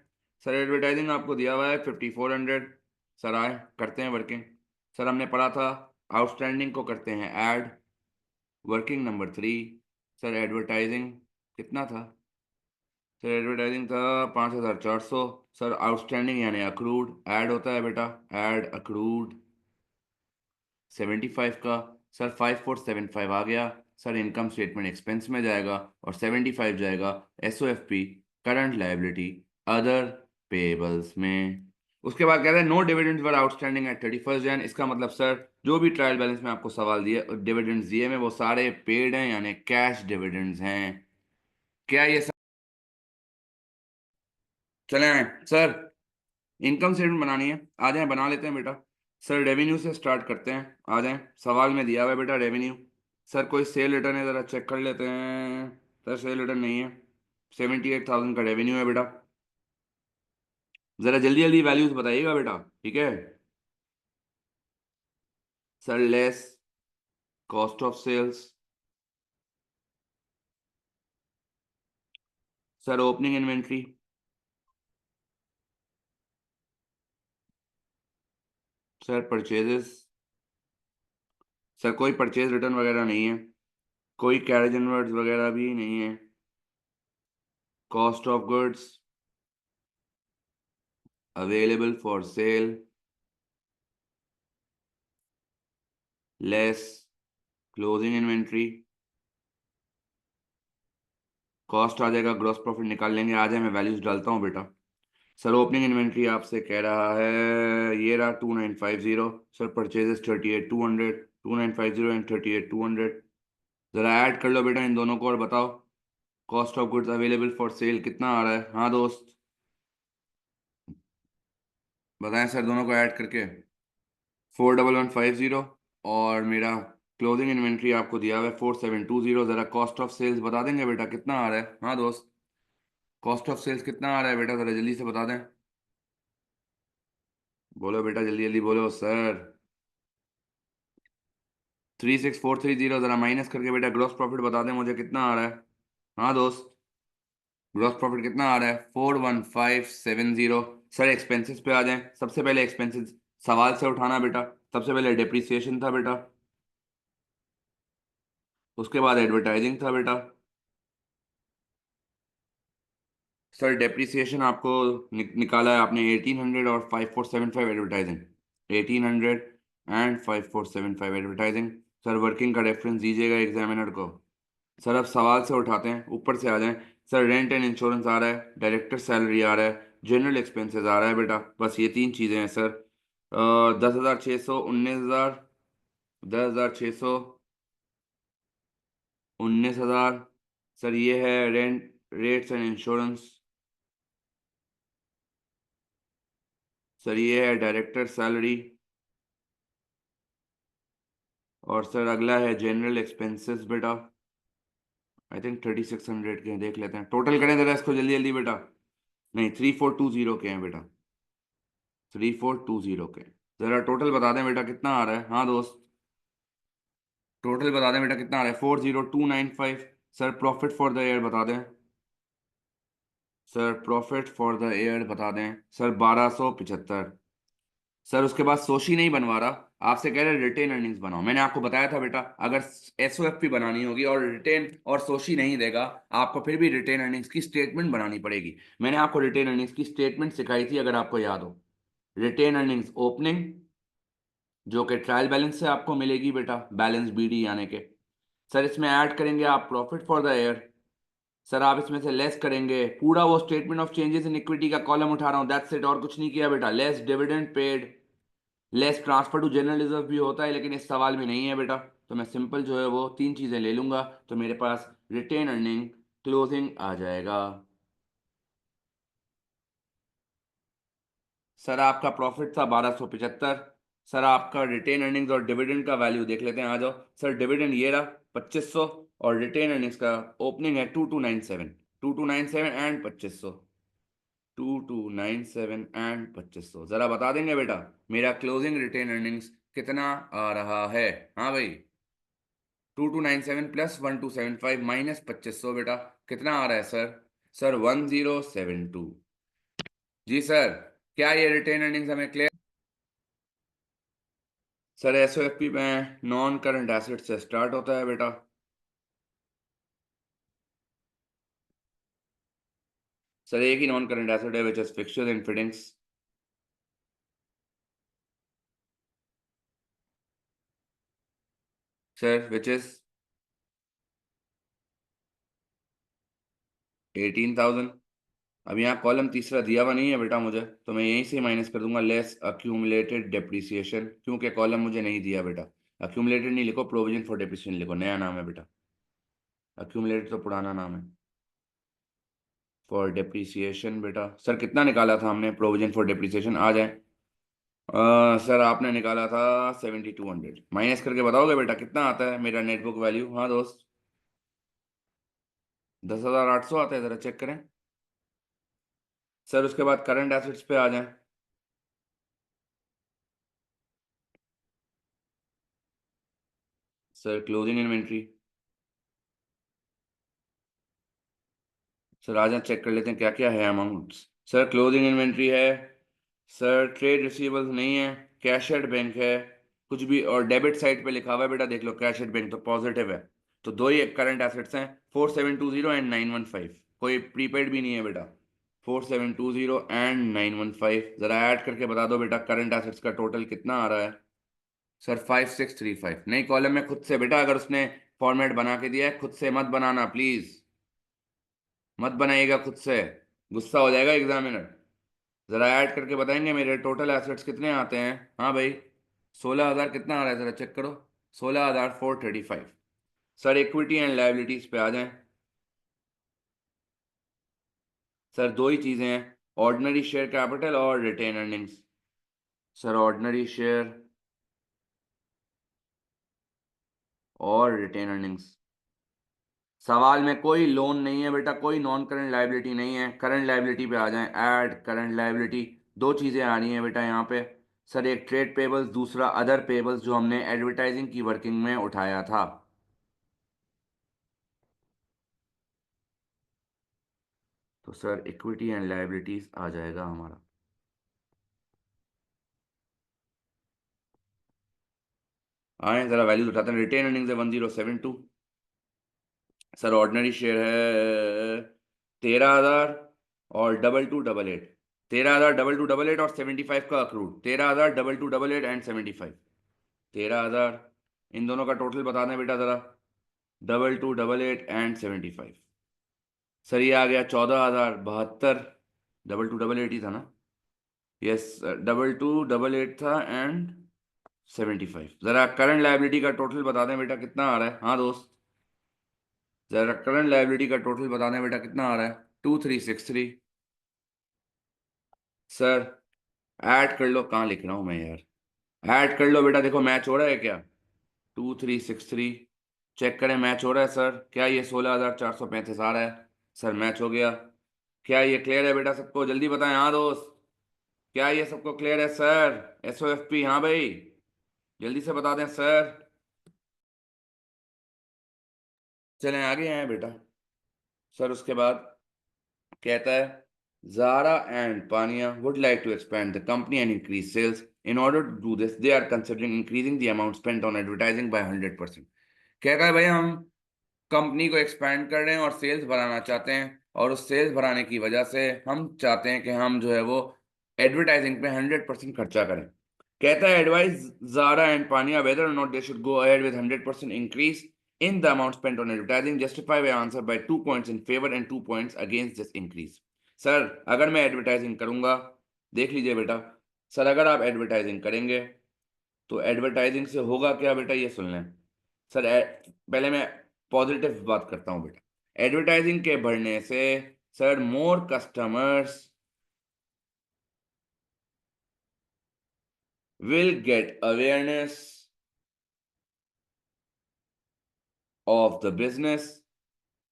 सर एडवर्टाइजिंग आपको दिया हुआ है 5400। सर आए करते हैं वर्किंग। सर हमने पढ़ा था आउटस्टैंडिंग को करते हैं add, working number 3। Sir advertising कितना था? सर एडवर्टाइजिंग था 5400। सर आउटस्टैंडिंग यानी अक्रूड ऐड होता है बेटा, ऐड अक्रूड 75 का। सर 5475 आ गया। सर इनकम स्टेटमेंट एक्सपेंस में जाएगा, और 75 जाएगा SOFP current liability other payables में। उसके बाद कहते हैं no dividends were outstanding at 31 Jan. इसका मतलब सर जो भी ट्रायल बैलेंस में आपको सवाल दिए डिविडेंड्स दिए में वो सारे पेड हैं, यानी कैश डिविडेंड्स हैं। क्या ये सब? चले आए सर, इनकम स्टेटमेंट बनानी है, आ जाए बना लेते हैं बेटा। सर रेवेन्यू से स्टार्ट करते हैं, आ जाएं। सवाल में दिया हुआ है बेटा रेवेन्यू। सर कोई सेल रिटर्न है, ज़रा चेक कर लेते हैं। सर सेल रिटर्न नहीं है। 78,000 का रेवेन्यू है बेटा। ज़रा जल्दी जल्दी वैल्यूज बताइएगा बेटा, ठीक है? Sir less cost of sales, sir opening inventory, sir purchases. Sir कोई परचेज रिटर्न वगैरह नहीं है, कोई कैरेज इनवर्ड्स वगैरह भी नहीं है। Cost of goods available for sale less closing inventory, cost आ जाएगा, ग्रॉस प्रॉफिट निकाल लेंगे। आ जाए, मैं वैल्यूज डालता हूँ बेटा। सर ओपनिंग इन्वेंट्री आपसे कह रहा है, ये रहा 2950। Sir purchases 38,200, 2950 and 38,200। जरा ऐड कर लो बेटा इन दोनों को और बताओ cost of goods available for cell कितना आ रहा है। हाँ दोस्त, बताएं सर दोनों को ऐड करके। 41150 और मेरा क्लोजिंग इन्वेंट्री आपको दिया हुआ है 4720। जरा कॉस्ट ऑफ सेल्स बता देंगे बेटा कितना आ रहा है। हाँ दोस्त, कॉस्ट ऑफ सेल्स कितना आ रहा है बेटा, जरा जल्दी से बता दें। बोलो बेटा, जल्दी जल्दी बोलो सर। 36430। जरा माइनस करके बेटा ग्रॉस प्रॉफिट बता दें मुझे कितना आ रहा है। हाँ दोस्त, ग्रॉस प्रॉफिट कितना आ रहा है, 41570। सर एक्सपेंसेस पे आ जाएं। सबसे पहले एक्सपेंसेस सवाल से उठाना बेटा। सबसे पहले डिप्रिसिएशन था बेटा, उसके बाद एडवर्टाइजिंग था बेटा। सर डेप्रिसिएशन आपको निकाला है आपने 1800 और 5475 advertising. 1800 and 5475 advertising. Sir working का रेफरेंस दीजिएगा एग्जामिनर को। सर अब सवाल से उठाते हैं, ऊपर से आ जाएं। सर रेंट एंड इंश्योरेंस आ रहा है, डायरेक्टर सैलरी आ रहा है, जनरल एक्सपेंसेस आ रहा है बेटा। बस ये तीन चीज़ें हैं सर। 10,600, 19,000, 10,600, 19,000। सर ये है rent, rates and insurance. Sir ये है डायरेक्टर सैलरी। और सर अगला है जनरल एक्सपेंसेस बेटा। आई थिंक 3600 के हैं, देख लेते हैं। टोटल करें जरा इसको जल्दी जल्दी बेटा। नहीं, 3420 के हैं बेटा, 3420 के। जरा टोटल बता दें बेटा कितना आ रहा है। हाँ दोस्त, टोटल बता दें बेटा कितना आ रहा है। 40295। Sir profit for the year बता दें। Sir profit for the year बता दें सर 1275। सर उसके बाद सोशी नहीं बनवा रहा, आपसे कह रहे रिटेन अर्निंग्स बनाओ। मैंने आपको बताया था बेटा, अगर एसओएफपी बनानी होगी और रिटेन और सोशी नहीं देगा, आपको फिर भी रिटेन अर्निंग्स की स्टेटमेंट बनानी पड़ेगी। मैंने आपको रिटेन अर्निंग्स की स्टेटमेंट सिखाई थी, अगर आपको याद हो। रिटेन अर्निंग्स ओपनिंग, जो कि ट्रायल बैलेंस से आपको मिलेगी बेटा, बैलेंस बीडी यानी के। सर इसमें ऐड करेंगे आप profit for the year. Sir आप इसमें से लेस करेंगे पूरा वो statement of changes in equity का कॉलम उठा रहा हूँ, दैट्स इट, और कुछ नहीं किया बेटा। Less dividend paid, less transfer to general reserve भी होता है लेकिन इस सवाल में नहीं है बेटा। तो मैं सिंपल जो है वो तीन चीजें ले लूंगा, तो मेरे पास रिटेन अर्निंग क्लोजिंग आ जाएगा। सर आपका प्रॉफिट था 1275। सर आपका रिटेन अर्निंग्स और डिविडेंड का वैल्यू देख लेते हैं, आ जाओ। सर डिविडेंड ये रहा 2500, और रिटेन अर्निंग्स का ओपनिंग है 2297। 2297 एंड 2500, 2297 एंड 2500। जरा बता देंगे बेटा मेरा क्लोजिंग रिटेन अर्निंग्स कितना आ रहा है। हाँ भाई, 2297 प्लस 1275 माइनस 2500 बेटा, कितना आ रहा है सर। सर 1072। जी सर, क्या ये रिटेन अर्निंग्स हमें क्लियर। सर एसओएफपी में नॉन करंट एसेट से स्टार्ट होता है बेटा। सर एक ही नॉन करंट एसेट है which is fixtures and fittings. Sir which is 18,000। अब यहाँ कॉलम तीसरा दिया हुआ नहीं है बेटा मुझे, तो मैं यहीं से माइनस कर दूंगा लेस अक्यूमुलेटेड डेप्रिसिएशन, क्योंकि कॉलम मुझे नहीं दिया बेटा। अक्यूमुलेटेड नहीं लिखो, प्रोविजन फॉर डेप्रिसिएशन लिखो, नया नाम है बेटा। अक्यूमुलेटेड तो पुराना नाम है। फॉर डेप्रिसिएशन बेटा, सर कितना निकाला था हमने प्रोविजन फॉर डेप्रिसिएशन, आ जाए। सर आपने निकाला था 7200। माइनस करके बताओगे बेटा कितना आता है मेरा नेटबुक वैल्यू। हाँ दोस्त, 10,800 आता है, ज़रा चेक करें। सर उसके बाद करंट एसेट्स पे आ जाएं। Sir closing inventory. सर आ जाएं, चेक कर लेते हैं क्या क्या है अमाउंट्स। सर क्लोजिंग इन्वेंट्री है। सर ट्रेड रिसीवेबल्स नहीं है। कैश एट बैंक है, कुछ भी। और डेबिट साइड पे लिखा हुआ है बेटा, देख लो कैश एट बैंक तो पॉजिटिव है। तो दो ही करंट एसेट्स हैं, 4720 एंड 915। कोई प्रीपेड भी नहीं है बेटा। 4720 एंड 915 जरा ऐड करके बता दो बेटा, करंट एसेट्स का टोटल कितना आ रहा है? सर 5635। नहीं, कॉलम में खुद से बेटा, अगर उसने फॉर्मेट बना के दिया है खुद से मत बनाना प्लीज, मत बनाइएगा खुद से, गुस्सा हो जाएगा एग्जामिनर। जरा ऐड करके बताएंगे मेरे टोटल एसेट्स कितने आते हैं? हाँ भाई, 16,000 कितना आ रहा है जरा चेक करो, 16,435। सर इक्विटी एंड लायबिलिटीज पे आ जाएं। सर दो ही चीजें हैं, ऑर्डिनरी शेयर कैपिटल और retain earnings. Sir ordinary share और रिटेन अर्निंग्स। सवाल में कोई लोन नहीं है बेटा, कोई नॉन करंट लायबिलिटी नहीं है। करंट लायबिलिटी पे आ जाएं, ऐड करंट लायबिलिटी। दो चीजें आ रही हैं बेटा यहाँ पे। सर एक ट्रेड पेबल्स, दूसरा अदर पेबल्स जो हमने एडवर्टाइजिंग की वर्किंग में उठाया था। तो सर इक्विटी एंड लायबिलिटीज आ जाएगा हमारा। आए जरा वैल्यूज उठाते हैं। रिटेन अर्निंग्स है 1072। सर ऑर्डिनरी शेयर है 13,000 और 2288। 13,000 2288 और 75 का अक्रूड। 13,000 2288 एंड 75। 13,000, इन दोनों का टोटल बता दें बेटा जरा, 2288 एंड 75। सर ये आ गया 14,072। 2288 ही था ना? यस, 2288 था एंड 75। जरा करंट लायबिलिटी का टोटल बता दें बेटा कितना आ रहा है? हाँ दोस्त, जरा करंट लायबिलिटी का टोटल बता दें बेटा कितना आ रहा है? 2363। सर ऐड कर लो, कहाँ लिख रहा हूँ मैं यार, ऐड कर लो बेटा, देखो मैच हो रहा है क्या? 2363, चेक करें मैच हो रहा है सर? क्या ये 16,435 आ रहा है? सर मैच हो गया। क्या ये क्लियर है बेटा सबको? जल्दी बताएं हाँ दोस्त, क्या ये सबको क्लियर है सर? SOFP हाँ भाई, जल्दी से बता दें सर। चलें आगे हैं बेटा। सर उसके बाद कहता है, Zara and Pania would like to expand the company and increase sales. In order to do this, they are considering increasing the amount spent on advertising by 100%। क्या कहा है भाई, हम कंपनी को एक्सपैंड कर रहे हैं और सेल्स बढ़ाना चाहते हैं, और उस सेल्स बढ़ाने की वजह से हम चाहते हैं कि हम जो है वो एडवर्टाइजिंग पे 100% खर्चा करें। कहता है, advise Zara and Pania whether or not they should go ahead with 100% increase in the amount spent on advertising, justify your answer by 2 points in favor and 2 points against this increase। Sir अगर मैं advertising करूंगा, देख लीजिए बेटा, sir अगर आप advertising करेंगे तो एडवर्टाइजिंग से होगा क्या बेटा, ये सुन लें। सर पहले मैं पॉजिटिव बात करता हूँ बेटा। एडवर्टाइजिंग के बढ़ने से sir more customers will get awareness of the business.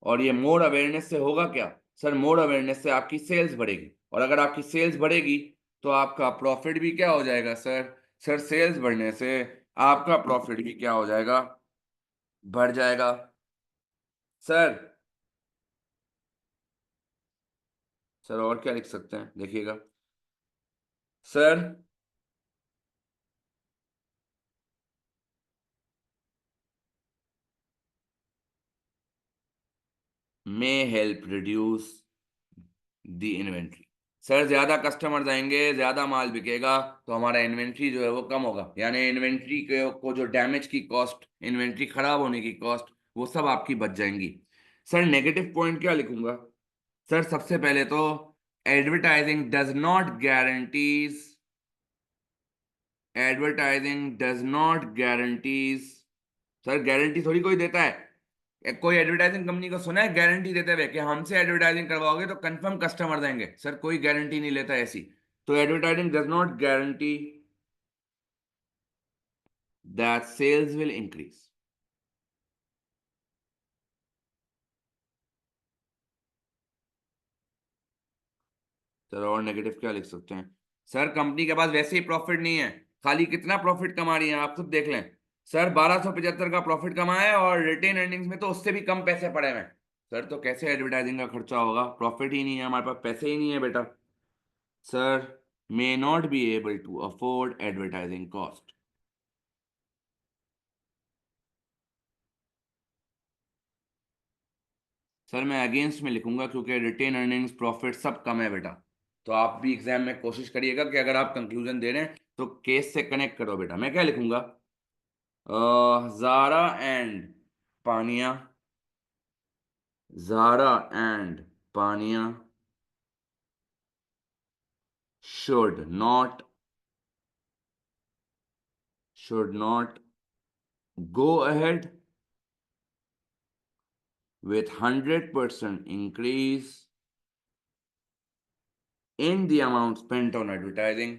और ये मोर अवेयरनेस से होगा क्या? सर मोर अवेयरनेस से आपकी सेल्स बढ़ेगी, और अगर आपकी सेल्स बढ़ेगी तो आपका प्रॉफिट भी क्या हो जाएगा सर? सर सेल्स बढ़ने से आपका प्रॉफिट भी क्या हो जाएगा? बढ़ जाएगा। सर सर और क्या लिख सकते हैं देखिएगा sir. May help reduce the inventory. Sir ज्यादा कस्टमर्स आएंगे, ज्यादा माल बिकेगा, तो हमारा इन्वेंट्री जो है वो कम होगा, यानी इन्वेंट्री को जो डैमेज की कॉस्ट, इन्वेंट्री खराब होने की कॉस्ट, वो सब आपकी बच जाएंगी। सर नेगेटिव पॉइंट क्या लिखूंगा? सर सबसे पहले तो advertising does not guarantees, advertising does not guarantees. Sir guarantee थोड़ी कोई देता है। कोई एडवर्टाइजिंग कंपनी को सुना है गारंटी देते हुए कि हमसे एडवर्टाइजिंग करवाओगे तो कंफर्म कस्टमर देंगे? सर कोई गारंटी नहीं लेता ऐसी। तो advertising does not guarantee that sales will increase. Sir और नेगेटिव क्या लिख सकते हैं? सर कंपनी के पास वैसे ही प्रॉफिट नहीं है, खाली कितना प्रॉफिट कमा रही है आप खुद देख लें। सर 1275 का प्रॉफिट कमाया है और रिटेन अर्निंग्स में तो उससे भी कम पैसे पड़े हुए हैं। सर तो कैसे एडवर्टाइजिंग का खर्चा होगा? प्रॉफिट ही नहीं है हमारे पास, पैसे ही नहीं है बेटा। Sir may not be able to afford advertising cost. Sir मैं अगेंस्ट में लिखूंगा क्योंकि रिटेन अर्निंग्स प्रॉफिट सब कम है बेटा। तो आप भी एग्जाम में कोशिश करिएगा कि अगर आप कंक्लूजन दे रहे हैं तो केस से कनेक्ट करो बेटा। मैं क्या लिखूंगा? जारा एंड पानिया, जारा एंड पानिया should not should not go ahead with 100% increase in the amount spent on advertising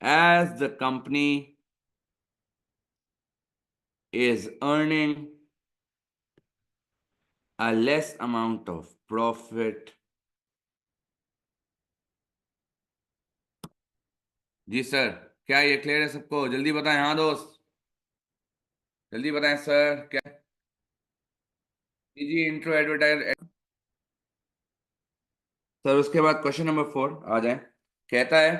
as the company is earning a less amount of profit। जी सर, क्या ये क्लियर है सबको? जल्दी बताएं। हाँ दोस्त, जल्दी बताएं सर। क्या जी इंट्रो एडवर्टाइज। सर उसके बाद क्वेश्चन नंबर 4 आ जाए। कहता है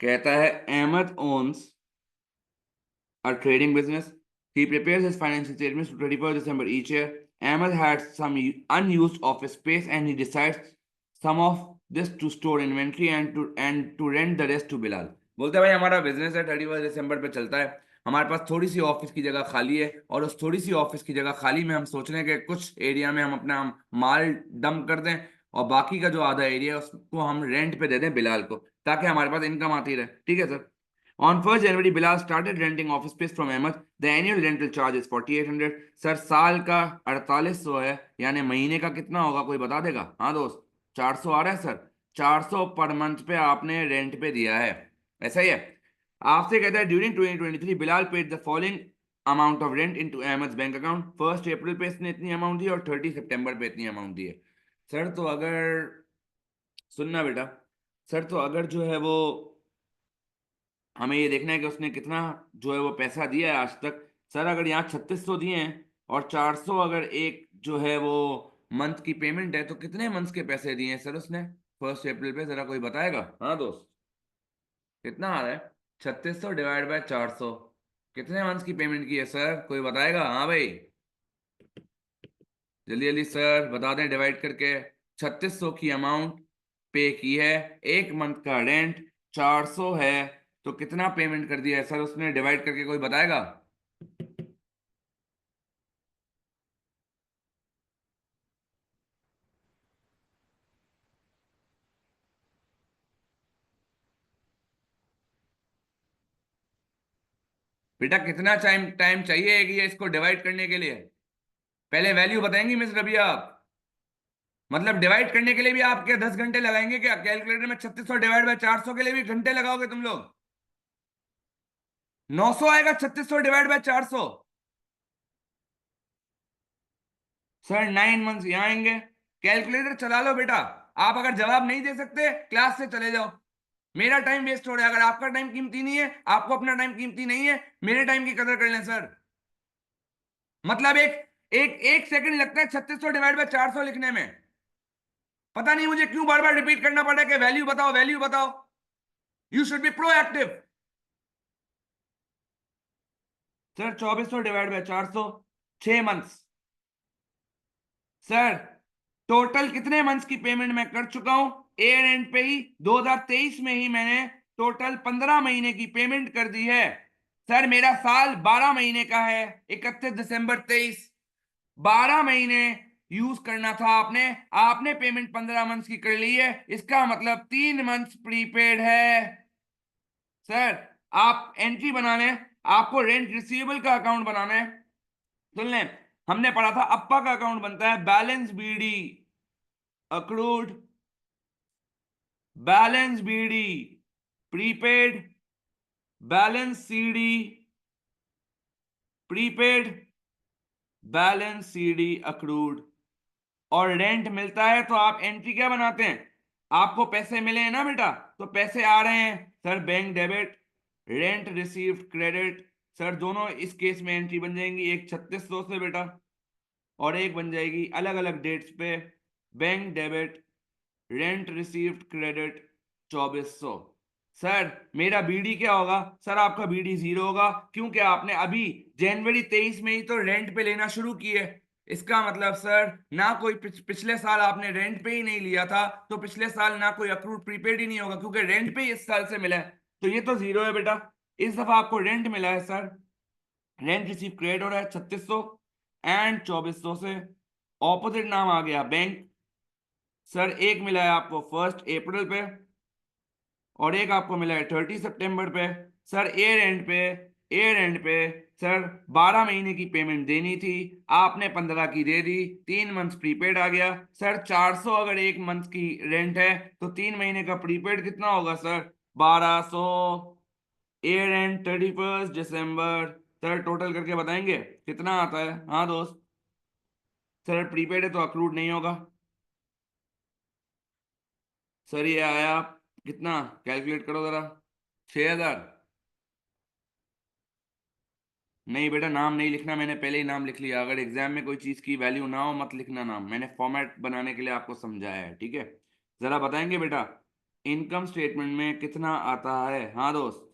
कहता है Ahmed owns a trading business. He prepares his financial statements to 31st December each year. Ahmed had some unused office space and he decides some of this to store inventory and to rent the rest to Bilal. बोलते हैं भाई हमारा business है 31 दिसंबर पे चलता है, हमारे पास थोड़ी सी ऑफिस की जगह खाली है और उस थोड़ी सी ऑफिस की जगह खाली में हम सोच रहे हैं कि कुछ एरिया में हम अपना माल डंप कर दें और बाकी का जो आधा एरिया है उसको हम रेंट पे दे दें बिलाल को, ताकि हमारे पास इनकम आती रहे। ठीक है sir. On 1st January, Bilal started renting office space from Ahmed. The annual rental charge is 4800। Sir साल का 4800 है, यानी महीने का कितना होगा कोई बता देगा? हाँ दोस्त, 400 आ रहा है सर। 400 पर मंथ पे आपने रेंट पे दिया है, ऐसा ही है। आपसे कहता है during 2023 Bilal paid the following amount of rent into Ahmed bank account. 1 अप्रैल पे इसने इतनी अमाउंट दी और 30 सितंबर पे इतनी अमाउंट दी है। सर तो अगर, सुनना बेटा, सर तो अगर जो है वो हमें ये देखना है कि उसने कितना जो है वो पैसा दिया है आज तक। सर अगर यहाँ 3600 दिए हैं और 400 अगर एक जो है वो मंथ की पेमेंट है, तो कितने मंथ्स के पैसे दिए हैं सर उसने 1 अप्रैल पे? जरा कोई बताएगा? हाँ दोस्त, कितना आ रहा है? 3600 डिवाइड बाय 400, कितने मंथ्स की पेमेंट की है सर? कोई बताएगा? हाँ भाई, जल्दी जल्दी सर बता दें डिवाइड करके। 3600 की अमाउंट पे की है, एक मंथ का रेंट 400 है, तो कितना पेमेंट कर दिया है सर उसने डिवाइड करके? कोई बताएगा? बेटा कितना टाइम टाइम चाहिए कि ये इसको डिवाइड करने के लिए? पहले वैल्यू बताएंगी मिस रबिया आप? मतलब डिवाइड करने के लिए भी आप क्या 10 घंटे लगाएंगे क्या? कैलकुलेटर में 3600 डिवाइड बाय 400 के लिए भी घंटे लगाओगे तुम लोग? 900 आएगा 3600 डिवाइड बाय 400। सर 9 मंथ्स यहाँ आएंगे। कैलकुलेटर चला लो बेटा। आप अगर जवाब नहीं दे सकते क्लास से चले जाओ, मेरा टाइम वेस्ट हो रहा है। अगर आपका टाइम कीमती नहीं है, आपको अपना टाइम कीमती नहीं है, मेरे टाइम की कदर कर लें सर। मतलब एक एक एक सेकंड लगता है 3600 डिवाइड बाय 400 लिखने में। पता नहीं मुझे क्यों बार बार रिपीट करना पड़ रहा है कि वैल्यू बताओ वैल्यू बताओ। You should be proactive. Sir 2400 divide by 400, 6 months. Sir total कितने मंथ्स की पेमेंट मैं कर चुका हूं एयर एंड पे ही? 2023 में ही मैंने टोटल 15 महीने की पेमेंट कर दी है। सर मेरा साल 12 महीने का है, 31 दिसंबर 23। 12 महीने यूज करना था आपने, आपने पेमेंट 15 मंथ्स की कर ली है, इसका मतलब 3 मंथ्स प्रीपेड है। सर आप एंट्री बना लें, आपको रेंट रिसीवेबल का अकाउंट बनाना है। सुन लें, हमने पढ़ा था अप्पा का अकाउंट बनता है balance BD accrued, balance BD prepaid, balance CD prepaid, balance CD accrued. और रेंट मिलता है तो आप एंट्री क्या बनाते हैं? आपको पैसे मिले हैं ना बेटा, तो पैसे आ रहे हैं sir, bank debit, rent received credit. Sir दोनों इस केस में एंट्री बन जाएंगी, एक 3600 से बेटा और एक बन जाएगी अलग अलग डेट्स पे, bank debit rent received credit 2400। Sir मेरा बीडी क्या होगा? सर आपका बीडी जीरो होगा, क्योंकि आपने अभी जनवरी 23 में ही तो रेंट पे लेना शुरू किए। इसका मतलब सर ना कोई पिछले साल आपने रेंट पे ही नहीं लिया था, तो पिछले साल ना कोई अक्रूड प्रीपेड ही नहीं होगा, क्योंकि रेंट पे ही इस साल से मिला है, तो ये तो जीरो है बेटा। इस दफा आपको रेंट मिला है सर, रेंट रिसीव क्रेडिट हो रहा है 3600 एंड 2400 से। ऑपोजिट नाम आ गया बैंक। सर एक मिला है आपको 1 अप्रैल पे, और एक आपको मिला है 30 सितंबर पे। सर ए रेंट पे सर 12 महीने की पेमेंट देनी थी, आपने 15 की दे दी, 3 मंथ प्रीपेड आ गया। सर 400 अगर 1 मंथ की रेंट है, तो 3 महीने का प्रीपेड कितना होगा सर? 1200। ए रेंट 31 दिसंबर। सर टोटल करके बताएंगे कितना आता है? हाँ दोस्त। सर प्रीपेड है तो अक्रूड नहीं होगा। सर ये आया कितना? कैलकुलेट करो जरा। 6000। नहीं बेटा, नाम नहीं लिखना, मैंने पहले ही नाम लिख लिया। अगर एग्जाम में कोई चीज की वैल्यू ना हो मत लिखना नाम, मैंने फॉर्मेट बनाने के लिए आपको समझाया है, ठीक है? जरा बताएंगे बेटा इनकम स्टेटमेंट में कितना आता है? हाँ दोस्त।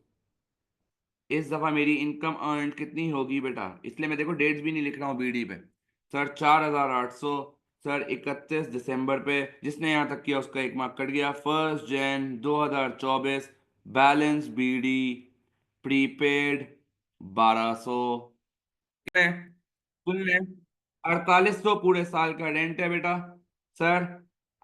इस दफा मेरी इनकम अर्न कितनी होगी बेटा, इसलिए मैं देखो डेट्स भी नहीं लिख रहा हूँ बीडी पे। सर 4800। सर 31 दिसंबर पे, जिसने यहाँ तक किया उसका एक मार्क कट गया। 1 जनवरी 2024, बैलेंस बीडी प्रीपेड 1200 है। कुल में 4800 पूरे साल का रेंट है बेटा। सर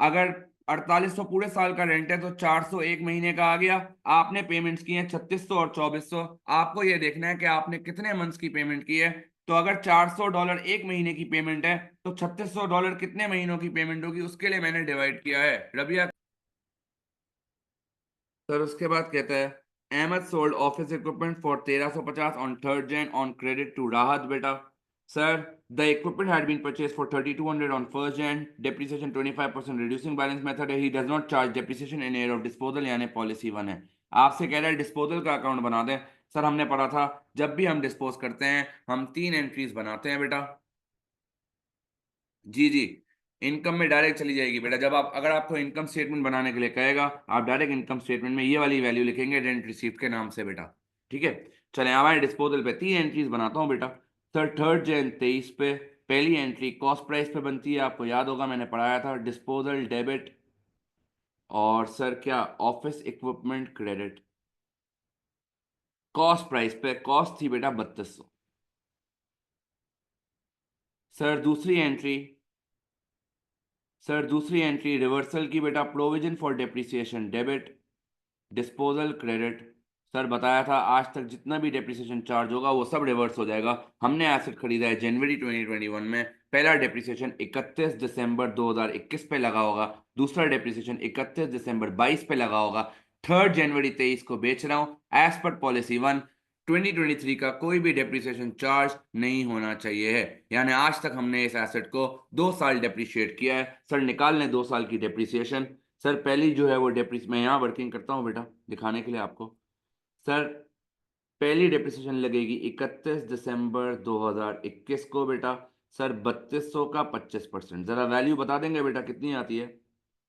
अगर 4800 पूरे साल का रेंट है, तो 400 1 महीने का आ गया। आपने पेमेंट्स की हैं 3600 और 2400। आपको ये देखना है कि आपने कितने मंथ्स की पेमेंट की है। तो अगर $400 1 महीने की पेमेंट है, तो $3600 कितने महीनों की पेमेंट होगी, उसके लिए मैंने डिवाइड किया है रबिया। सर उसके बाद कहता है Ahmed sold office equipment for 1350 on 3 Jan on credit to Rahat बेटा। Sir the equipment had been purchase for 3200 on 1 Jan, depreciation 25% reducing balance method है, he does not charge depreciation in year of disposal, यानी policy 1 है। आपसे कह रहा है disposal का account बना दें। सर हमने पढ़ा था जब भी हम डिस्पोज करते हैं हम 3 एंट्रीज बनाते हैं बेटा। जी जी। इनकम में डायरेक्ट चली जाएगी बेटा। जब आप, अगर आपको इनकम स्टेटमेंट बनाने के लिए कहेगा, आप डायरेक्ट इनकम स्टेटमेंट में ये वाली वैल्यू लिखेंगे रेंट रिसीव्ड के नाम से बेटा। ठीक है। चले हमारे डिस्पोजल पे 3 एंट्रीज बनाता हूँ बेटा। सर 3 Jan 23 पे पहली एंट्री कॉस्ट प्राइस पे बनती है, आपको याद होगा मैंने पढ़ाया था, डिस्पोजल डेबिट। और सर क्या, office equipment credit. Cost price पे कॉस्ट थी बेटा 3200। सर दूसरी एंट्री सर दूसरी एंट्री रिवर्सल की बेटा, provision for depreciation debit, disposal credit. Sir बताया था आज तक जितना भी डेप्रिसिएशन चार्ज होगा वो सब रिवर्स हो जाएगा। हमने एसेट खरीदा है जनवरी 2021 में, पहला डेप्रिसिएशन 31 दिसंबर 2021 पे लगा होगा, दूसरा डेप्रिसिएशन 31 दिसंबर 2022 पे लगा होगा, 3 जनवरी 2023 को बेच रहा हूँ। एज पर पॉलिसी 1 2023 का कोई भी डेप्रिसिएशन चार्ज नहीं होना चाहिए है, यानी आज तक हमने इस एसेट को 2 साल डेप्रिशिएट किया है। सर निकाल लें 2 साल की डेप्रिसिएशन। सर पहली जो है वो डेप्रिस मैं यहाँ वर्किंग करता हूँ बेटा दिखाने के लिए आपको। सर पहली डेप्रिसिएशन लगेगी 31 दिसंबर 2021 को बेटा। सर 3200 का 25%, जरा वैल्यू बता देंगे बेटा कितनी आती है?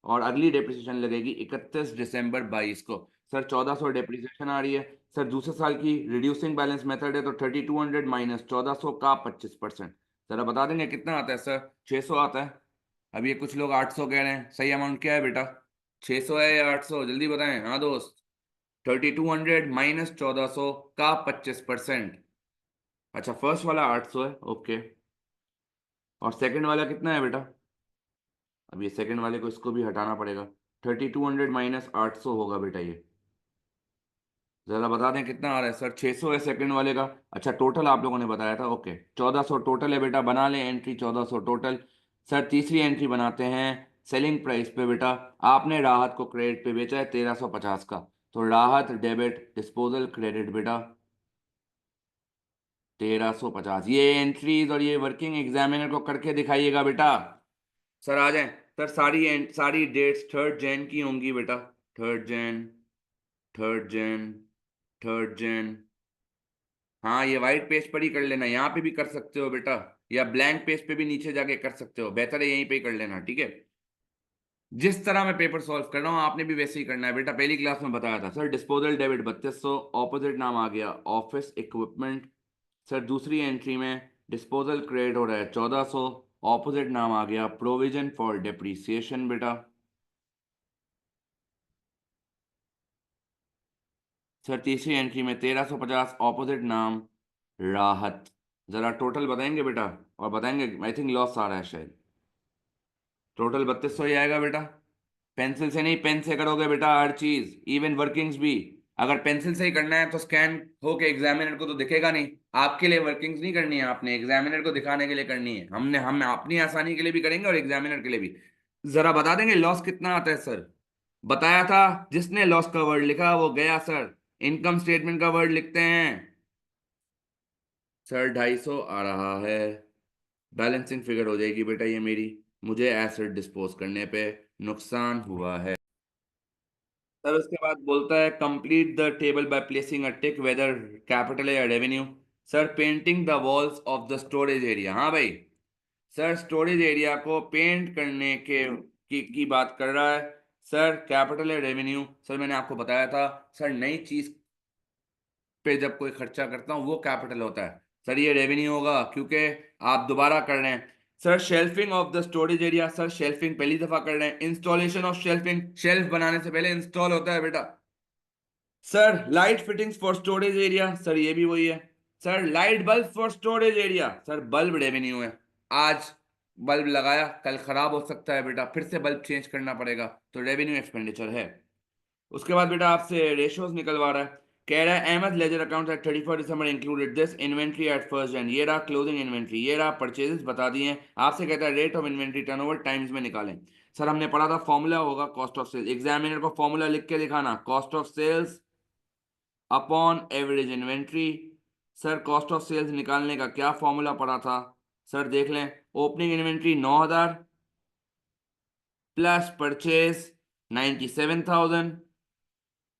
और अगली डेप्रिसिएशन लगेगी 31 दिसंबर 2022 को। सर 1400 डेप्रिसिएशन आ रही है। सर दूसरे साल की रिड्यूसिंग बैलेंस मेथड है, तो 3200 माइनस 1400 का 25%, जरा बता देंगे कितना आता है? सर 600 आता है। अब ये कुछ लोग 800 कह रहे हैं, सही अमाउंट क्या है बेटा? 600 है या 800? जल्दी बताएं। हाँ दोस्त। 3200 माइनस 1400 का 25%। अच्छा फर्स्ट वाला 800 है, ओके। और सेकंड वाला कितना है बेटा? अब ये सेकंड वाले को इसको भी हटाना पड़ेगा। 3200 माइनस 800 होगा बेटा ये। जरा बता दें कितना आ रहा है? सर 600 है सेकंड वाले का। अच्छा टोटल आप लोगों ने बताया था, ओके 1400 टोटल है बेटा, बना लें एंट्री 1400 टोटल। सर तीसरी एंट्री बनाते हैं सेलिंग प्राइस पे बेटा। आपने राहत को क्रेडिट पे बेचा है 1350 का, तो राहत डेबिट डिस्पोजल क्रेडिट बेटा 1350। ये एंट्रीज और ये वर्किंग एग्जामिनर को करके दिखाइएगा बेटा। सर आ जाएं। सर सारी डेट्स 3 Jan की होंगी बेटा। 3 Jan, 3 Jan, 3 Jan। हाँ ये वाइट पेज पर ही कर लेना, यहाँ पे भी कर सकते हो बेटा, या ब्लैंक पेज पे भी नीचे जाके कर सकते हो, बेहतर है यहीं पे ही कर लेना, ठीक है? जिस तरह मैं पेपर सॉल्व कर रहा हूँ आपने भी वैसे ही करना है बेटा। पहली क्लास में बताया था सर, डिस्पोजल डेबिट 3200, ऑपोजिट नाम आ गया ऑफिस इक्विपमेंट। सर दूसरी एंट्री में डिस्पोजल क्रेडिट हो रहा है 1400, ऑपोजिट नाम आ गया प्रोविजन फॉर डिप्रिसिएशन बेटा। सर तीसरी एंट्री में 1350, ऑपोजिट नाम राहत। जरा टोटल बताएंगे बेटा, और बताएंगे आई थिंक लॉस आ रहा है शायद। टोटल 3200 ही आएगा बेटा। पेंसिल से नहीं, पेन से करोगे बेटा हर चीज, इवन वर्किंग्स भी। अगर पेंसिल से ही करना है तो स्कैन होके एग्जामिनर को तो दिखेगा नहीं। आपके लिए वर्किंग्स नहीं करनी है, आपने एग्जामिनर को दिखाने के लिए करनी है। हम अपनी आसानी के लिए भी करेंगे और एग्जामिनर के लिए भी। जरा बता देंगे लॉस कितना आता है सर? बताया था, जिसने लॉस का वर्ड लिखा वो गया सर। इनकम स्टेटमेंट का वर्ड लिखते हैं। सर 250 आ रहा है। बैलेंसिंग फिगर हो जाएगी बेटा ये मेरी। मुझे एसेट डिस्पोज करने पे नुकसान हुआ है। सर उसके बाद बोलता है complete the table by placing a tick whether capital या revenue. Sir painting the walls of the storage area, हाँ भाई। सर स्टोरेज एरिया को पेंट करने की बात कर रहा है। सर कैपिटल या रेवेन्यू, सर मैंने आपको बताया था सर, नई चीज पे जब कोई खर्चा करता हूँ वो कैपिटल होता है। सर ये रेवेन्यू होगा क्योंकि आप दोबारा कर रहे हैं। Sir shelving of the storage area, sir shelving पहली दफा कर रहे हैं। इंस्टॉलेशन ऑफ शेल्फिंग, शेल्फ बनाने से पहले इंस्टॉल होता है बेटा। Sir light fittings for storage area, sir ये भी वही है। Sir light bulb for storage area, sir bulb revenue है। आज बल्ब लगाया, कल खराब हो सकता है बेटा, फिर से बल्ब चेंज करना पड़ेगा, तो रेवेन्यू एक्सपेंडिचर है। उसके बाद बेटा आपसे रेशियोज निकलवा रहा है। कह रहा है Ahmed ledger account at 31 December included this inventory at first Jan, ये रहा क्लोजिंग इन्वेंट्री, ये रहा परचेजेस बता दिए हैं। आपसे कहता है rate of inventory turnover times में निकालें। सर हमने पढ़ा था फॉर्मूला होगा कॉस्ट ऑफ सेल्स, एग्जामिनर को फॉर्मूला लिख के दिखाना, cost of sales upon average inventory. Sir cost of sales निकालने का क्या फॉर्मूला पढ़ा था? सर देख लें, opening inventory 9000 plus purchase 97,000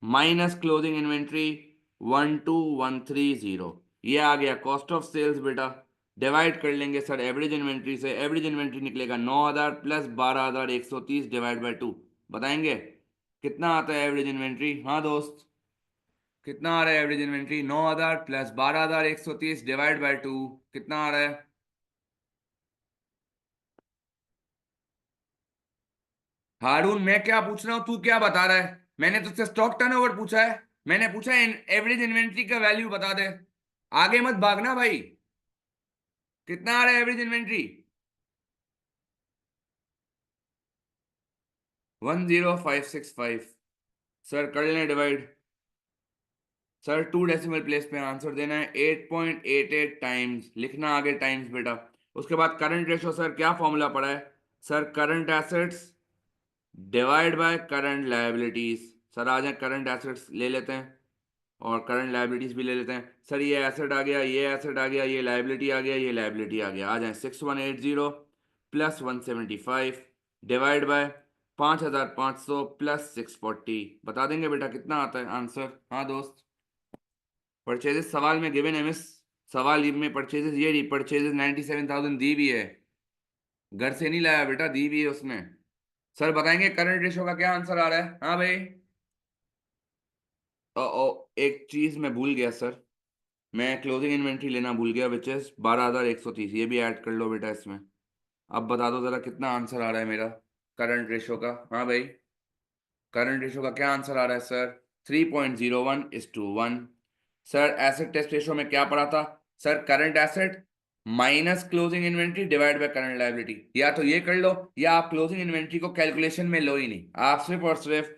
minus closing inventory 12130, ये आ गया कॉस्ट ऑफ सेल्स बेटा। डिवाइड कर लेंगे सर एवरेज इन्वेंट्री से, एवरेज इन्वेंट्री निकलेगा 9000 प्लस 12130 डिवाइड बाय 2। बताएंगे कितना आता है एवरेज इन्वेंट्री? हाँ दोस्त, कितना आ रहा है average inventory? 9000 plus 12130 divide by 2, कितना आ रहा है? हारून मैं क्या पूछ रहा हूँ, तू क्या बता रहा है? मैंने तुझसे स्टॉक टर्नओवर पूछा है, मैंने पूछा एवरेज इन्वेंट्री का वैल्यू बता दे। आगे मत भागना भाई। कितना आ रहा है एवरेज इन्वेंट्री? 10565। सर कर लें डिवाइड। सर 2 डेसिमल प्लेस पे आंसर देना है, 8.88 टाइम्स लिखना आगे टाइम्स बेटा। उसके बाद करंट रेशो, सर क्या फॉर्मूला पड़ा है? Sir current assets divide by current liabilities. Sir आ जाए करंट एसेट्स ले लेते हैं और करंट लायबिलिटीज भी ले लेते हैं। सर ये एसेट आ गया, ये एसेट आ गया, ये लायबिलिटी आ गया, ये लायबिलिटी आ गया। आ जाए 6180 प्लस 175 डिवाइड बाय 5500 प्लस 640। बता देंगे बेटा कितना आता है आंसर? हाँ दोस्त। परचेजेस सवाल में गिवन है मिस, सवाल में परचेजेस ये रही, परचेजेस 97,000 दी भी है, घर से नहीं लाया बेटा, दी भी है उसमें। सर बताएंगे करंट रेशो का क्या आंसर आ रहा है? हाँ भाई। एक चीज मैं भूल गया सर, मैं क्लोजिंग इन्वेंट्री लेना भूल गया, विच इज 12130, ये भी ऐड कर लो बेटा इसमें। अब बता दो जरा कितना आंसर आ रहा है मेरा करंट रेशो का? हाँ भाई, करंट रेशो का क्या आंसर आ रहा है sir? 3.01:1। Sir asset test ratio में क्या पढ़ा था? Sir current asset minus closing inventory divide by current liability. या तो ये कर लो, या आप क्लोजिंग इन्वेंट्री को कैलकुलेशन में लो ही नहीं, आप सिर्फ और सिर्फ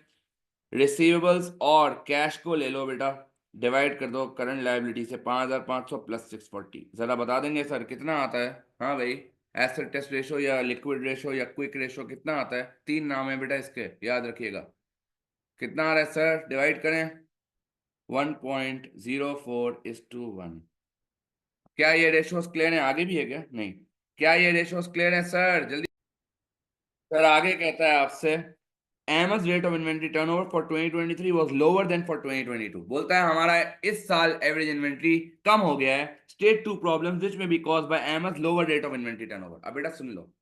रिसीवेबल्स और कैश को ले लो बेटा। डिवाइड कर दो करंट लायबिलिटी से, 5500 प्लस 640। जरा बता देंगे सर कितना आता है? हाँ भाई, एसेट टेस्ट रेशो या लिक्विड रेशो या क्विक रेशो कितना आता है? तीन नाम है बेटा इसके, याद रखिएगा। कितना आ रहा है सर? डिवाइड करें। 1.04:1। क्या ये रेशोस क्लियर है? आगे भी है क्या? नहीं। क्या ये रेशोस क्लियर है सर? जल्दी। सर आगे कहता है आपसे Am's rate of inventory turnover for 2023 was lower than for 2022। बोलता है हमारा इस साल एवरेज इन्वेंट्री कम हो गया है। स्टेट टू प्रॉब्लम्स व्हिच में B caused by Am's lower rate of inventory turnover। अब बेटा सुन लो,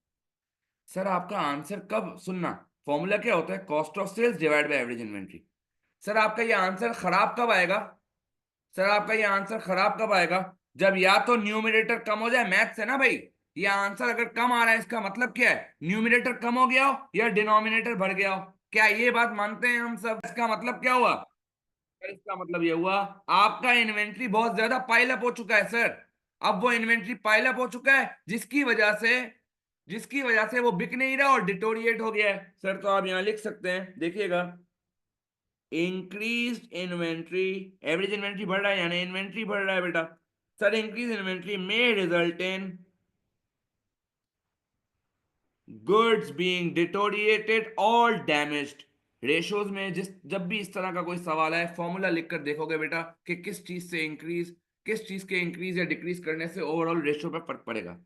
सर आपका आंसर कब सुनना, फॉर्मूला क्या होता है? Cost of sales divide by average inventory. Sir आपका ये आंसर खराब कब आएगा? सर आपका ये आंसर खराब कब आएगा? जब या तो न्यूमरेटर कम हो जाए, मैथ से ना भाई। ये आंसर अगर कम आ रहा है इसका मतलब क्या है? न्यूमरेटर कम हो गया हो या डिनोमिनेटर बढ़ गया हो। क्या ये बात मानते हैं हम सब? इसका मतलब क्या हुआ? सर इसका मतलब ये हुआ, आपका इन्वेंट्री बहुत ज्यादा पाइल अप हो चुका है सर। अब वो इन्वेंट्री पाइल अप हो चुका है जिसकी वजह से वो बिक नहीं रहा और डिटोरिएट हो गया है सर। तो आप यहां लिख सकते हैं, देखिएगा, इंक्रीज इन्वेंट्री, एवरेज इन्वेंट्री बढ़ रहा है यानी इन्वेंट्री बढ़ रहा है बेटा। सर इंक्रीज इन्वेंट्री में result in goods being deteriorated और डैमेज्ड। रेशोज में जिस जब भी इस तरह का कोई सवाल है, फॉर्मूला लिखकर देखोगे बेटा कि किस चीज के इंक्रीज या डिक्रीज करने से ओवरऑल रेशो पे फर्क पड़ेगा।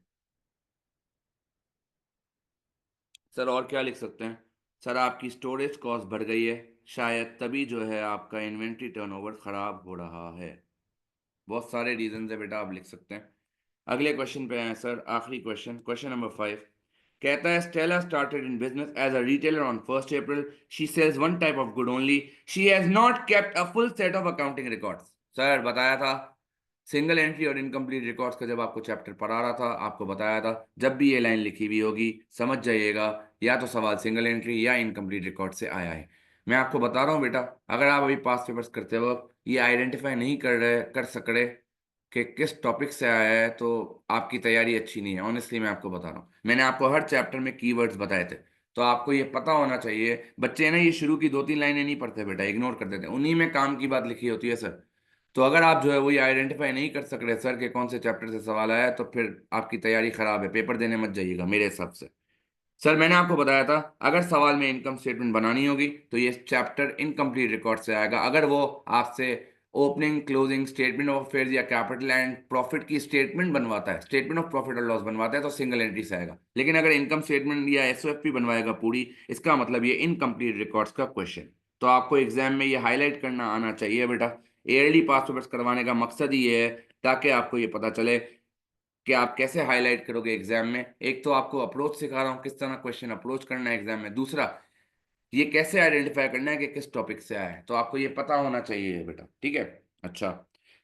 सर और क्या लिख सकते हैं? सर आपकी स्टोरेज कॉस्ट बढ़ गई है, शायद तभी जो है आपका इन्वेंट्री टर्नओवर खराब हो रहा है। बहुत सारे रीजन है बेटा, आप लिख सकते हैं। अगले क्वेश्चन पे आए सर, आखिरी क्वेश्चन, क्वेश्चन नंबर 5। कहता है Stella started in business as a retailer on 1 April. She sells one type of good only. She has not kept a full set of accounting records. Sir बताया था, single entry और incomplete records का जब आपको chapter पढ़ा रहा था, आपको बताया था जब भी ये लाइन लिखी हुई होगी समझ जाइएगा, या तो सवाल सिंगल एंट्री या इनकम्प्लीट रिकॉर्ड से आया है। मैं आपको बता रहा हूँ बेटा, अगर आप अभी पास पेपर्स करते वक्त ये आइडेंटिफाई नहीं कर सक रहे कि किस टॉपिक से आया है, तो आपकी तैयारी अच्छी नहीं है। ऑनेस्टली मैं आपको बता रहा हूँ, मैंने आपको हर चैप्टर में कीवर्ड्स बताए थे, तो आपको ये पता होना चाहिए। बच्चे ना ये शुरू की 2-3 लाइनें नहीं पढ़ते बेटा, इग्नोर कर देते हैं, उन्हीं में काम की बात लिखी होती है सर। तो अगर आप जो है वो ये आइडेंटिफाई नहीं कर सक रहे सर के कौन से चैप्टर से सवाल आया है, तो फिर आपकी तैयारी खराब है, पेपर देने मत जाइएगा मेरे हिसाब से। सर मैंने आपको बताया था, अगर सवाल में इनकम स्टेटमेंट बनानी होगी तो ये चैप्टर इनकम्प्लीट रिकॉर्ड से आएगा। अगर वो आपसे opening closing statement of affairs या कैपिटल एंड प्रॉफिट की स्टेटमेंट बनवाता है, स्टेटमेंट ऑफ प्रॉफिट और लॉस बनवाता है, तो सिंगल एंट्री से आएगा। लेकिन अगर इनकम स्टेटमेंट या एसओएफपी बनवाएगा पूरी, इसका मतलब ये इनकम्प्लीट रिकॉर्ड्स का क्वेश्चन। तो आपको एग्जाम में ये हाईलाइट करना आना चाहिए बेटा। एयरली पास पेपर्स करवाने का मकसद ही ये है, ताकि आपको ये पता चले कि आप कैसे हाईलाइट करोगे एग्जाम में। एक तो आपको अप्रोच सिखा रहा हूँ, किस तरह क्वेश्चन अप्रोच करना है एग्जाम में। दूसरा, ये कैसे आइडेंटिफाई करना है कि किस टॉपिक से आया है, तो आपको ये पता होना चाहिए बेटा, ठीक है। अच्छा,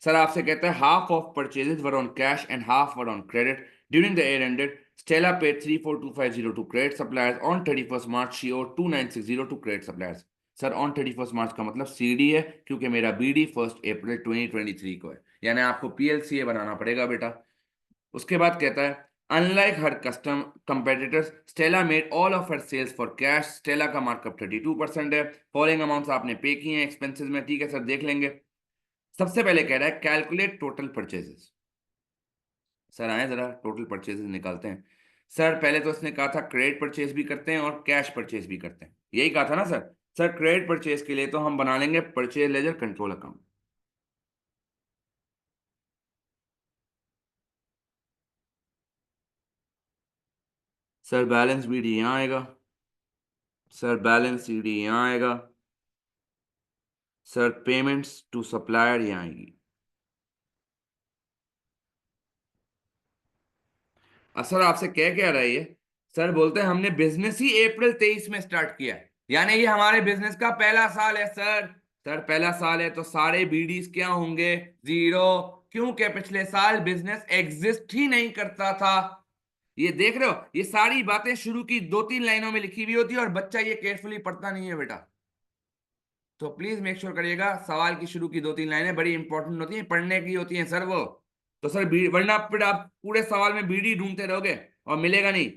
सर आपसे कहता है half of purchases were on cash and half were on credit during the year ended. Stella paid 34250 to credit suppliers on 31 March. She owed 2960 to credit suppliers. Sir on 31 March का मतलब CD है, क्योंकि मेरा BD 1 अप्रैल 2023 को है, यानी आपको पीएलसीए बनाना पड़ेगा बेटा। उसके बाद कहता है unlike her custom competitors, Stella made all of her sales for cash. Stella का मार्कअप 32% है। फॉलोइंग अमाउंट्स आपने पे किए हैं एक्सपेंसेस में, ठीक है सर, देख लेंगे। सबसे पहले कह रहा है कैलकुलेट टोटल परचेजेस। सर आए जरा टोटल परचेजेस निकालते हैं। सर पहले तो इसने कहा था क्रेडिट परचेज भी करते हैं और कैश परचेज भी करते हैं, यही कहा था ना सर? सर क्रेडिट परचेज के लिए तो हम बना लेंगे purchase ledger control account. Sir balance BD यहाँ आएगा। सर बैलेंस सीडी यहाँ आएगा। सर पेमेंट्स टू सप्लायर यहाँ आएगी। सर आपसे क्या रहा है ये? सर बोलते हैं हमने बिजनेस ही अप्रैल 23 में स्टार्ट किया है, यानी ये हमारे बिजनेस का पहला साल है सर। सर पहला साल है तो सारे बीडीज क्या होंगे? जीरो। क्योंकि पिछले साल बिजनेस एग्जिस्ट ही नहीं करता था। ये देख रहे हो, ये सारी बातें शुरू की 2-3 लाइनों में लिखी हुई होती है और बच्चा ये केयरफुली पढ़ता नहीं है बेटा। तो प्लीज मेक श्योर करिएगा, सवाल की शुरू की 2-3 लाइनें बड़ी इंपॉर्टेंट होती हैं, पढ़ने की होती हैं सर वो। तो सर वरना फिर आप पूरे सवाल में बीडी ढूंढते रहोगे और मिलेगा नहीं।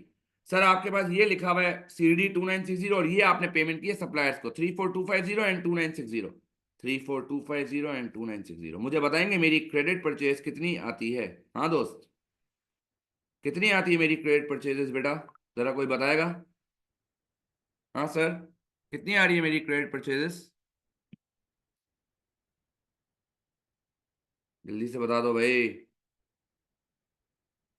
सर आपके पास ये लिखा हुआ है सीडी 2960, और ये आपने पेमेंट की है सप्लायर्स को 34250 एंड 2960। 34250 एंड 2960, मुझे बताएंगे मेरी क्रेडिट परचेज कितनी आती है? हाँ दोस्त, कितनी आती है मेरी क्रेडिट परचेजेस बेटा? जरा कोई बताएगा? हाँ सर, कितनी आ रही है मेरी क्रेडिट परचेजेस? जल्दी से बता दो भाई।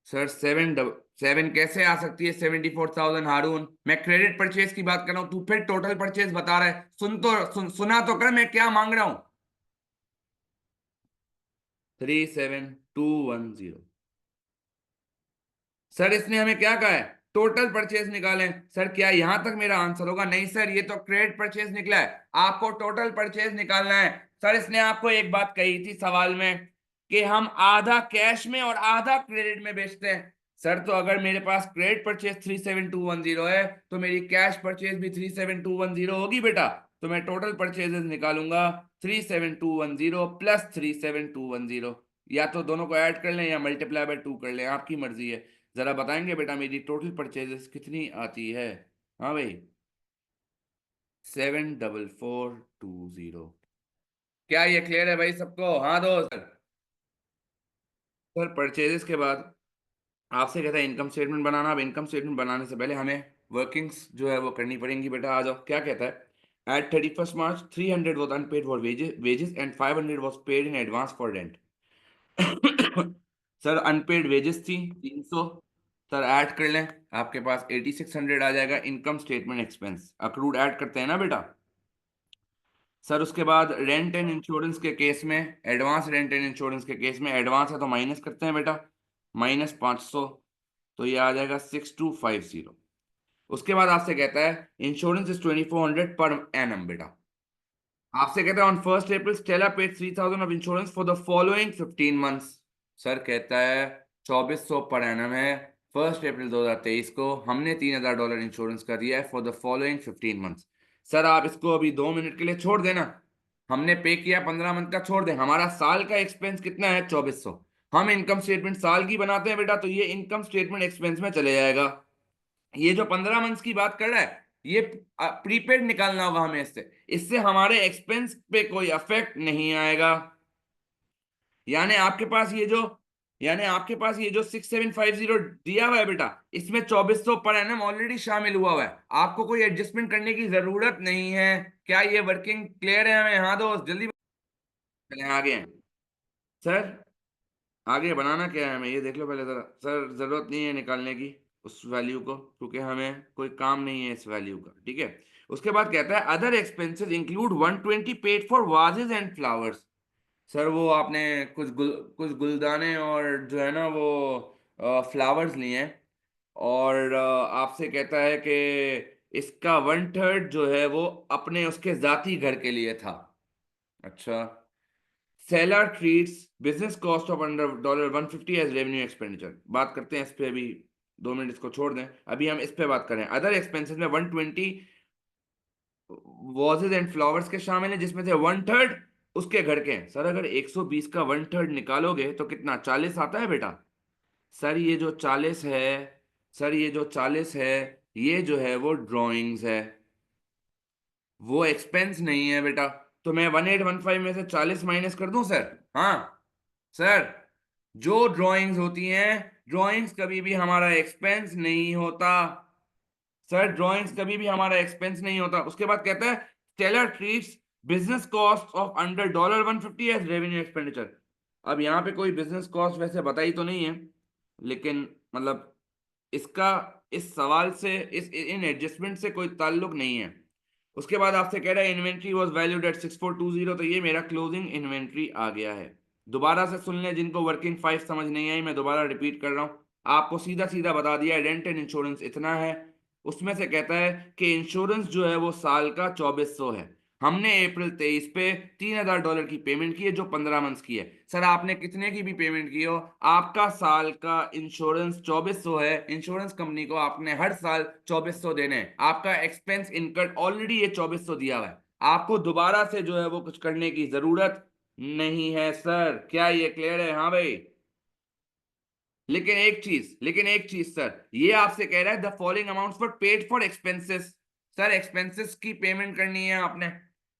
सर 7 कैसे आ सकती है 74,000? हारून, मैं क्रेडिट परचेज की बात कर रहा हूं, तू फिर टोटल परचेज बता रहा है। सुना तो कर मैं क्या मांग रहा हूं। 37210। सर इसने हमें क्या कहा है? टोटल परचेज निकालें। सर क्या यहां तक मेरा आंसर होगा? नहीं सर, ये तो क्रेडिट परचेज निकला है, आपको टोटल परचेज निकालना है। सर इसने आपको एक बात कही थी सवाल में कि हम आधा कैश में और आधा क्रेडिट में बेचते हैं। सर तो अगर मेरे पास क्रेडिट परचेज 37210 है तो मेरी कैश परचेज भी 37210 होगी बेटा। तो मैं टोटल परचेजेस निकालूंगा 37210 प्लस 37210। या तो दोनों को ऐड कर लें या मल्टीप्लाई बाय 2 कर लें, आपकी मर्जी है। जरा बताएंगे बेटा मेरी टोटल परचेजेस कितनी आती है? हाँ भाई, 74420। क्या ये क्लियर है भाई सबको? हाँ दोस्त। सर परचेजेस के बाद आपसे कहता है इनकम स्टेटमेंट बनाना। अब इनकम स्टेटमेंट बनाने से पहले हमें वर्किंग्स जो है वो करनी पड़ेंगी बेटा। आ जाओ, क्या कहता है? At 31 March 300 was unpaid for wages and 500 was paid in advance for rent. Sir unpaid wages थी 300। सर ऐड कर लें, आपके पास 8600 आ जाएगा income statement expense. Accrued add करते हैं ना बेटा। सर उसके बाद रेंट एंड इंश्योरेंस के केस में, एडवांस रेंट एंड इंश्योरेंस के केस में एडवांस है तो माइनस करते हैं बेटा, -500। तो ये आ जाएगा 6250। उसके बाद आपसे कहता है इंश्योरेंस इज 2400 पर एनम बेटा। आपसे कहता है on 1 April Stella paid 3000 of insurance for the following 15 months. Sir कहता है 2400 पर एनम है। 1 अप्रैल 2023 को हमने $3000 इंश्योरेंस का दिया है for the following 15 months. Sir आप इसको अभी 2 मिनट के लिए छोड़ देना। हमने पे किया 15 मंथ का, छोड़ दें। हमारा साल का एक्सपेंस कितना है? 2400। हम इनकम स्टेटमेंट साल की बनाते हैं बेटा, तो ये इनकम स्टेटमेंट एक्सपेंस में चले जाएगा। ये जो 15 मंथ्स की बात कर रहा है, ये प्रीपेड निकालना होगा हमें इससे। इससे हमारे एक्सपेंस पे कोई अफेक्ट नहीं आएगा। यानी आपके पास ये जो यानी आपके पास ये जो 6750 दिया हुआ है बेटा, इसमें 2400 पर एनम ऑलरेडी शामिल हुआ है। आपको कोई एडजस्टमेंट करने की जरूरत नहीं है। क्या ये वर्किंग क्लियर है हमें? हाँ दोस्त जल्दी चलें आगे हैं। सर आगे बनाना क्या है हमें ये देख लो पहले जरा। सर जरूरत नहीं है निकालने की उस वैल्यू को, क्योंकि हमें कोई काम नहीं है इस वैल्यू का, ठीक है। उसके बाद कहता है other expenses include 120 paid for vases and flowers. Sir वो आपने कुछ गुलदाने और जो है ना वो फ्लावर्स लिए हैं। और आपसे कहता है कि इसका 1/3 जो है वो अपने उसके जाती घर के लिए था। अच्छा। Seller treats business cost of under $150 as revenue expenditure. बात करते हैं इस पे अभी। 2 मिनट इसको छोड़ दें, अभी हम इस पे बात करें। अदर एक्सपेंसेस में 120 वॉजेज एंड फ्लावर्स के शामिल है, जिसमें से 1/3 उसके घर के हैं। सर अगर 120 का 1/3 निकालोगे तो कितना 40 आता है बेटा। सर ये जो 40 है, सर ये जो 40 है, ये जो है वो ड्राइंग्स है, वो एक्सपेंस नहीं है बेटा। तो मैं 1815 में से 40 माइनस कर दूं सर? हाँ सर, जो ड्राइंग्स होती हैं, ड्राइंग्स कभी भी हमारा एक्सपेंस नहीं होता। सर ड्राइंग्स कभी भी हमारा एक्सपेंस नहीं होता। उसके बाद कहता है Taylor treats business cost of under $150 as revenue expenditure. अब यहाँ पे कोई बिजनेस कॉस्ट वैसे बताई तो नहीं है, लेकिन मतलब इसका इस सवाल से इन एडजस्टमेंट से कोई ताल्लुक नहीं है। उसके बाद आपसे कह रहा है इन्वेंट्री वाज वैल्यूड एट 6420। तो ये मेरा क्लोजिंग इन्वेंट्री आ गया है। दोबारा से सुन लें जिनको वर्किंग फाइव समझ नहीं आई, मैं दोबारा रिपीट कर रहा हूँ। आपको सीधा सीधा बता दिया रेंट एंड इंश्योरेंस इतना है। उसमें से कहता है कि इंश्योरेंस जो है वो साल का 2400 है। हमने अप्रैल 23 पे $3000 की पेमेंट की है जो 15 मंथ्स की है। सर आपने कितने की भी पेमेंट की हो, आपका साल का इंश्योरेंस 2400 है। इंश्योरेंस कंपनी को आपने हर साल 2400 देने हैं। आपका एक्सपेंस इनकट ऑलरेडी ये 2400 दिया हुआ है। आपको दोबारा से जो है वो कुछ करने की जरूरत नहीं है सर। क्या ये क्लियर है? हाँ भाई। लेकिन एक चीज सर, ये आपसे कह रहा है the following amounts for paid for expenses. Sir expenses की पेमेंट करनी है आपने।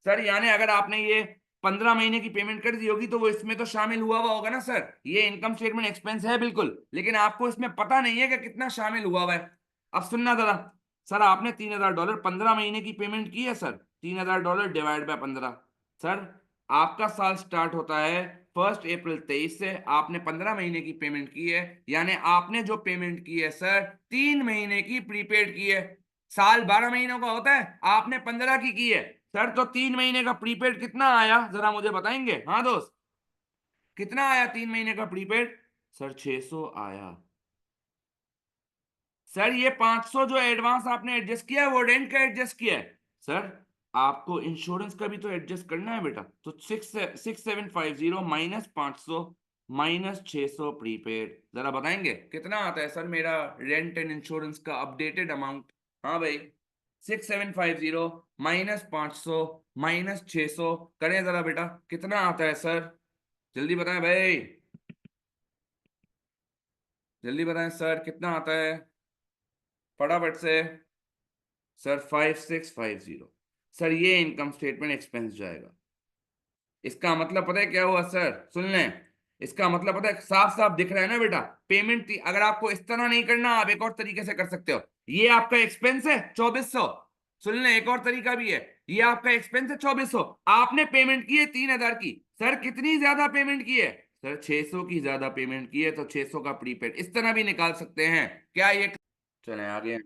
सर यानी अगर आपने ये 15 महीने की पेमेंट कर दी होगी तो वो इसमें तो शामिल हुआ हुआ होगा ना सर। ये इनकम स्टेटमेंट एक्सपेंस है बिल्कुल, लेकिन आपको इसमें पता नहीं है कि कितना शामिल हुआ हुआ है। अब सुनना जरा। सर आपने $3000 15 महीने की पेमेंट की है सर। $3000 divide by 15। सर आपका साल स्टार्ट होता है 1 अप्रैल 23 से। आपने 15 महीने की पेमेंट की है, यानी आपने जो पेमेंट की है सर 3 महीने की प्रीपेड की है। साल 12 महीनों का होता है, आपने 15 की है। सर तो 3 महीने का प्रीपेड कितना आया जरा मुझे बताएंगे? हाँ दोस्त, कितना आया 3 महीने का प्रीपेड? सर 600 आया। सर ये 500 जो एडवांस आपने एडजस्ट किया है वो रेंट का एडजस्ट किया है सर। आपको इंश्योरेंस का भी तो एडजस्ट करना है बेटा। तो 6750 -500 -600 प्रीपेड, जरा बताएंगे कितना आता है सर मेरा रेंट एंड इंश्योरेंस का अपडेटेड अमाउंट। हाँ भाई, 6750 -500 -600 करें जरा बेटा, कितना आता है सर? जल्दी बताएं भाई, जल्दी बताएं सर कितना आता है, फटाफट से। सर 5650। सर ये इनकम स्टेटमेंट एक्सपेंस जाएगा। इसका मतलब पता है क्या हुआ सर? सुन लें, इसका मतलब पता है, साफ साफ दिख रहा है ना बेटा। पेमेंट थी, अगर आपको इस तरह नहीं करना आप एक और तरीके से कर सकते हो। ये आपका एक्सपेंस है 2400। सुन लें, एक और तरीका भी है। ये आपका एक्सपेंस है 2400, आपने पेमेंट की है 3000 की। सर कितनी ज्यादा पेमेंट की है? सर 600 की ज्यादा पेमेंट की है, तो 600 का प्रीपेड इस तरह भी निकाल सकते हैं क्या ये? चलें आगे।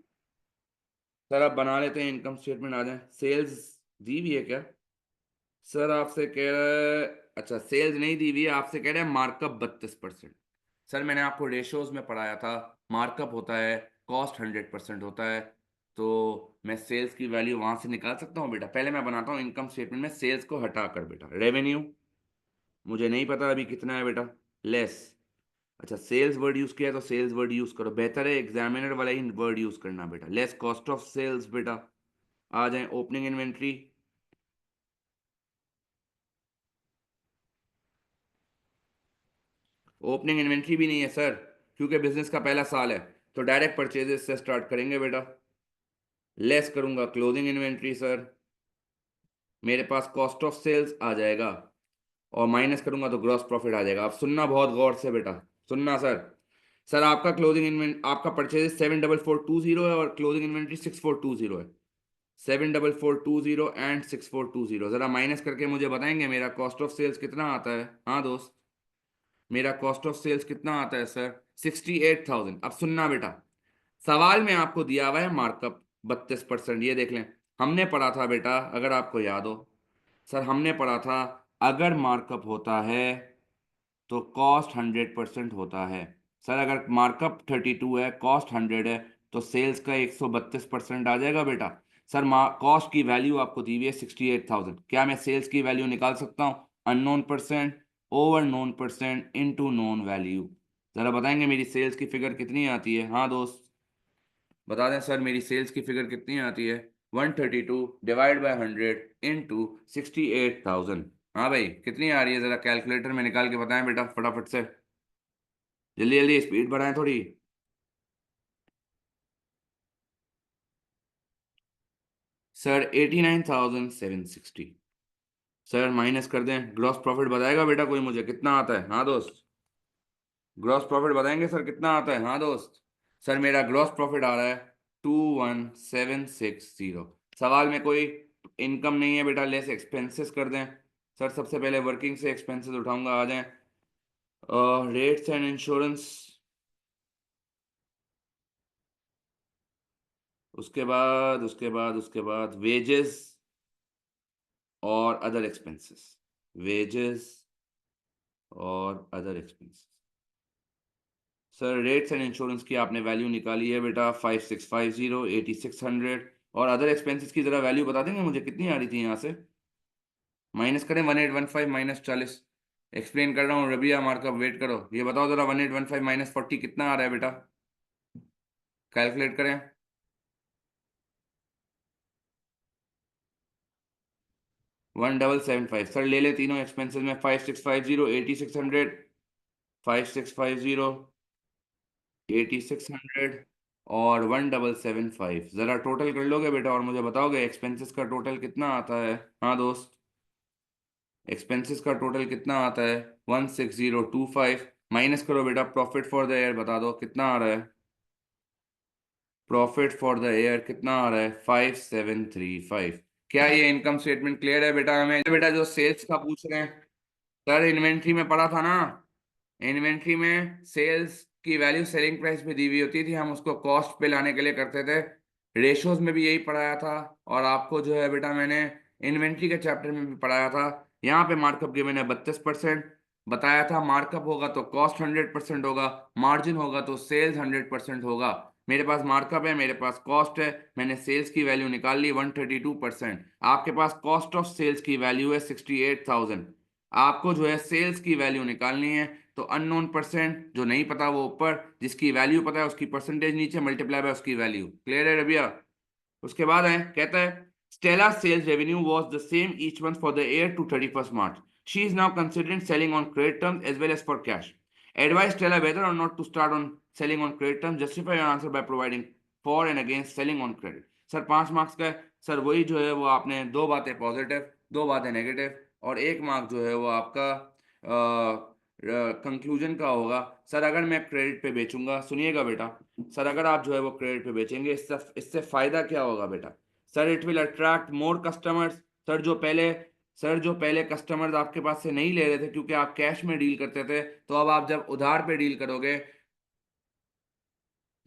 सर आप बना लेते हैं इनकम स्टेटमेंट, आ जाए। सेल्स दी हुई है क्या? सर आपसे कह रहा है, अच्छा सेल्स नहीं दी हुई है, आपसे कह रहा है मार्कअप 32%। सर मैंने आपको रेशोज में पढ़ाया था, मार्कअप होता है कॉस्ट 100% होता है। तो मैं सेल्स की वैल्यू वहां से निकाल सकता हूँ बेटा। पहले मैं बनाता हूँ इनकम स्टेटमेंट में सेल्स को हटा कर बेटा। रेवेन्यू मुझे नहीं पता अभी कितना है बेटा, लेस। अच्छा सेल्स वर्ड यूज किया है तो सेल्स वर्ड यूज करो, बेहतर है एग्जामिनर वाला ही वर्ड यूज करना बेटा। लेस कॉस्ट ऑफ सेल्स बेटा। आ जाए ओपनिंग इन्वेंट्री। ओपनिंग इन्वेंट्री भी नहीं है सर, क्योंकि बिजनेस का पहला साल है। तो डायरेक्ट परचेजेस से स्टार्ट करेंगे बेटा। लेस करूंगा क्लोजिंग इन्वेंट्री सर, मेरे पास कॉस्ट ऑफ सेल्स आ जाएगा। और माइनस करूंगा तो ग्रॉस प्रॉफिट आ जाएगा। अब सुनना बहुत गौर से बेटा, सुनना सर। सर आपका क्लोजिंग इन्वेंट आपका परचेज 74420 है और क्लोजिंग इन्वेंट्री 6420 है। 74420 एंड 6420, जरा माइनस करके मुझे बताएंगे मेरा कॉस्ट ऑफ सेल्स कितना आता है? हाँ दोस्त, मेरा कॉस्ट ऑफ सेल्स कितना आता है सर? 68,000। अब सुनना बेटा, सवाल में आपको दिया हुआ है मार्कअप 32%, ये देख लें। हमने पढ़ा था बेटा, अगर आपको याद हो सर, हमने पढ़ा था अगर मार्कअप होता है तो कॉस्ट 100% होता है। सर अगर मार्कअप 32 है, कॉस्ट 100 है, तो सेल्स का 132% आ जाएगा बेटा। सर कॉस्ट की वैल्यू आपको दी हुई है 68,000, क्या मैं सेल्स की वैल्यू निकाल सकता हूँ? Unknown percent over known percent into known value. जरा बताएंगे मेरी सेल्स की फिगर कितनी आती है? हाँ दोस्त बता दें सर, मेरी सेल्स की फिगर कितनी आती है? 132 डिवाइड बाय 100 इंटू 68,000। हाँ भाई कितनी आ रही है, जरा कैलकुलेटर में निकाल के बताएं बेटा फटाफट से। जल्दी जल्दी स्पीड बढ़ाएं थोड़ी। सर 89,760। सर माइनस कर दें, ग्रॉस प्रॉफिट बताएगा बेटा कोई मुझे कितना आता है? हाँ दोस्त, ग्रॉस प्रॉफिट बताएंगे सर कितना आता है? हाँ दोस्त, सर मेरा ग्रॉस प्रॉफिट आ रहा है 21,760। सवाल में कोई इनकम नहीं है बेटा, लेस एक्सपेंसेस कर दें। सर सबसे पहले वर्किंग से एक्सपेंसेस उठाऊंगा, आ जाएं। रेट्स एंड इंश्योरेंस, उसके बाद वेजेस और अदर एक्सपेंसेस। वेजेस और other expenses. Sir rates and insurance की आपने वैल्यू निकाली है बेटा 5650 8600। और अदर एक्सपेंसेस की जरा वैल्यू बता देंगे मुझे कितनी आ रही थी यहाँ से? माइनस करें 1815 -40। एक्सप्लेन कर रहा हूँ रबिया मार्कअप, वेट करो। ये बताओ जरा 1815 -40 कितना आ रहा है बेटा? कैलकुलेट करें। 1775। सर ले ले तीनों एक्सपेंसेस में, 5650 8600, 5650 8600 और 1775। जरा टोटल कर लोगे बेटा और मुझे बताओगे एक्सपेंसेस का टोटल कितना आता है? हाँ दोस्त, एक्सपेंसेस का टोटल कितना आता है? 16025। माइनस करो बेटा, प्रॉफिट फॉर द ईयर बता दो कितना आ रहा है? प्रॉफिट फॉर द ईयर कितना आ रहा है? 5735। क्या ये इनकम स्टेटमेंट क्लियर है बेटा? हमें बेटा जो सेल्स का पूछ रहे हैं, सर इन्वेंट्री में पढ़ा था ना, इन्वेंट्री में सेल्स की वैल्यू सेलिंग प्राइस पे दी हुई होती थी, हम उसको कॉस्ट पे लाने के लिए करते थे। रेशोज में भी यही पढ़ाया था, और आपको जो है बेटा मैंने इन्वेंट्री के चैप्टर में भी पढ़ाया था। यहाँ पे मार्कअप गिवन है 32%। बताया था मार्कअप होगा तो कॉस्ट 100% होगा, मार्जिन होगा तो सेल्स 100% होगा। मेरे पास मार्कअप है, मेरे पास कॉस्ट है, मैंने सेल्स की वैल्यू निकाल ली 132%। आपके पास कॉस्ट ऑफ सेल्स की वैल्यू है 68,000। आपको जो है सेल्स की वैल्यू निकालनी है, तो अननोन परसेंट जो नहीं पता वो ऊपर, जिसकी वैल्यू पता है उसकी परसेंटेज नीचे, मल्टीप्लाई बाय उसकी वैल्यू। क्लियर है रबिया? उसके बाद है, कहता है Stella sales revenue was the same each month for the year to 31st March. She is now considering selling on credit terms as well as for cash. Advise Stella whether or not to start on selling on credit terms. Justify your answer by providing for and against selling on credit. Sir 5 marks का है। Sir वही जो है वो आपने दो बातें positive, दो बातें नेगेटिव, और एक मार्क जो है वो आपका कंक्लूजन का होगा। सर अगर मैं क्रेडिट पे बेचूंगा, सुनिएगा बेटा, सर अगर आप जो है वो क्रेडिट पे बेचेंगे, इससे इससे फायदा क्या होगा बेटा? Sir it will attract more customers. Sir जो पहले सर जो पहले कस्टमर्स आपके पास से नहीं ले रहे थे क्योंकि आप कैश में डील करते थे, तो अब आप जब उधार पे डील करोगे,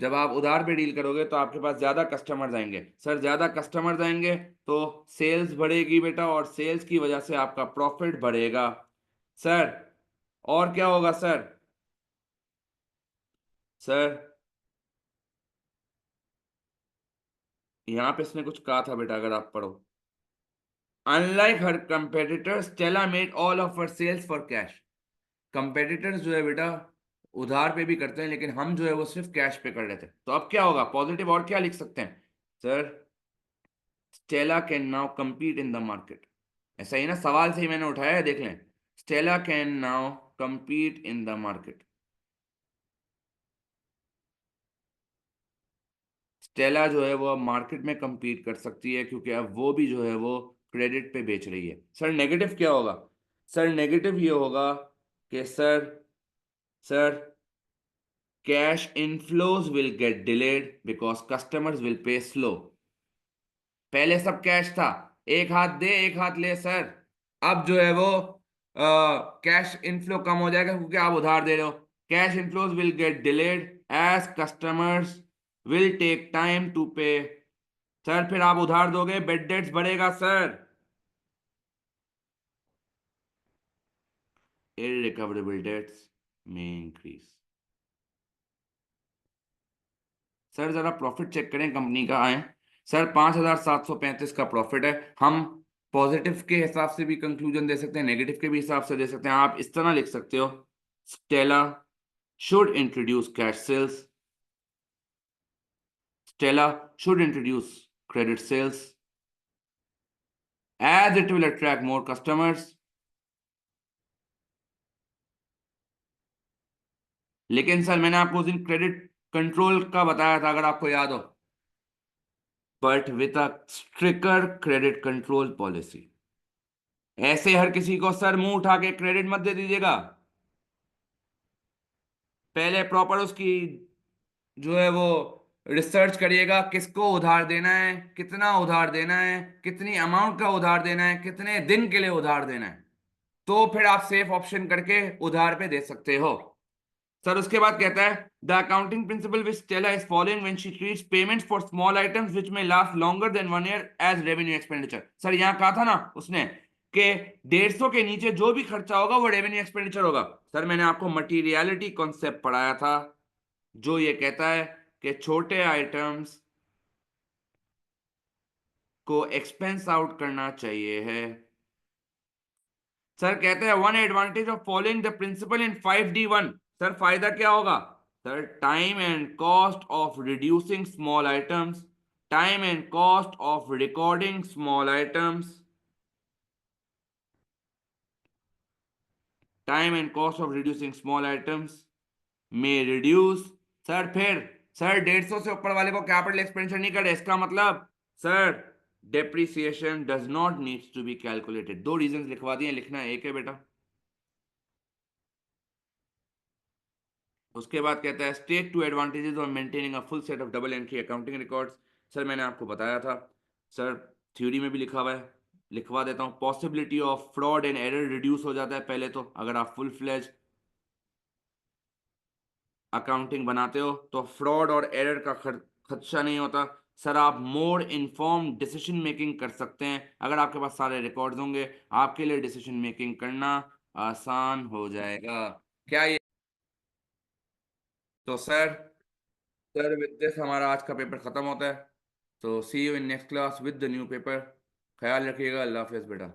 जब आप उधार पे डील करोगे तो आपके पास ज्यादा कस्टमर्स आएंगे। सर ज्यादा कस्टमर्स आएंगे तो सेल्स बढ़ेगी बेटा, और सेल्स की वजह से आपका प्रॉफिट बढ़ेगा। सर और क्या होगा सर? सर यहाँ पे इसने कुछ कहा था बेटा, अगर आप पढ़ो। Unlike her competitors, Stella made all of her sales for cash. Competitors जो है बेटा उधार पे भी करते हैं, लेकिन हम जो है वो सिर्फ कैश पे कर रहे थे। तो अब क्या होगा पॉजिटिव, और क्या लिख सकते हैं sir? Stella can now compete in the market. ऐसा ही ना, सवाल से ही मैंने उठाया है, देख लें। Stella can now compete in the market. Stella जो है वो अब मार्केट में compete कर सकती है, क्योंकि अब वो भी जो है वो क्रेडिट पे बेच रही है। सर नेगेटिव क्या होगा? सर नेगेटिव ये होगा कि sir cash inflows will get delayed because customers will पे स्लो। पहले सब कैश था, एक हाथ दे एक हाथ ले सर। अब जो है वो कैश इनफ्लो कम हो जाएगा क्योंकि आप उधार दे रहे हो। Cash inflows will get delayed as customers will take time to pay. Sir फिर आप उधार दोगे, बेड डेट्स बढ़ेगा सर। इररिकवरेबल डेट्स में इंक्रीज। सर जरा प्रॉफिट चेक करें कंपनी का आए। सर 5,735 का प्रॉफिट है। हम पॉजिटिव के हिसाब से भी कंक्लूजन दे सकते हैं, नेगेटिव के भी हिसाब से दे सकते हैं। आप इस तरह लिख सकते हो, Stella should introduce cash sales. Stella should introduce credit sales as it will attract more customers. लेकिन सर मैंने आपको उस दिन क्रेडिट कंट्रोल का बताया था, अगर आपको याद हो, but with a stricter credit control policy. ऐसे हर किसी को सर मुंह उठा के क्रेडिट मत दे दीजिएगा। पहले प्रॉपर उसकी जो है वो रिसर्च करिएगा, किसको उधार देना है, कितना उधार देना है, कितनी अमाउंट का उधार देना है, कितने दिन के लिए उधार देना है, तो फिर आप सेफ ऑप्शन करके उधार पे दे सकते हो। सर उसके बाद कहता है the accounting principle which Stella is following when she treats payments for small items which may last longer than 1 year as revenue expenditure. Sir यहाँ कहा था ना उसने कि 150 के नीचे जो भी खर्चा होगा वो रेवेन्यू एक्सपेंडिचर होगा। सर मैंने आपको मटीरियलिटी कॉन्सेप्ट पढ़ाया था, जो ये कहता है कि छोटे आइटम्स को एक्सपेंस आउट करना चाहिए है। सर कहते हैं one advantage of following the principle in 5D1। Sir फायदा क्या होगा? Sir time and cost of reducing small items, time and cost of recording small items, time and cost of reducing small items में reduce. Sir फिर sir 150 से ऊपर वाले को capital expenditure नहीं करे, इसका मतलब sir depreciation does not needs to be calculated. दो रीजंस लिखवा दिए, लिखना एक है बेटा। उसके बाद कहता है state two advantages of maintaining a full set of double entry accounting records. Sir मैंने आपको बताया था, सर थ्योरी में भी लिखा हुआ है, लिखवा देता हूँ। Possibility of fraud and error reduce हो जाता है पहले तो, अगर आप फुल फ्लेज अकाउंटिंग बनाते हो तो फ्रॉड और एरर का खदशा नहीं होता। सर आप मोर इन्फॉर्म डिसीजन मेकिंग कर सकते हैं, अगर आपके पास सारे रिकॉर्ड्स होंगे। आपके लिए डिसीजन मेकिंग करना आसान हो जाएगा। क्या ये? तो सर विद दिस हमारा आज का पेपर खत्म होता है। तो see you in next class with the new paper. ख्याल रखिएगा। अल्लाह हाफिज बेटा।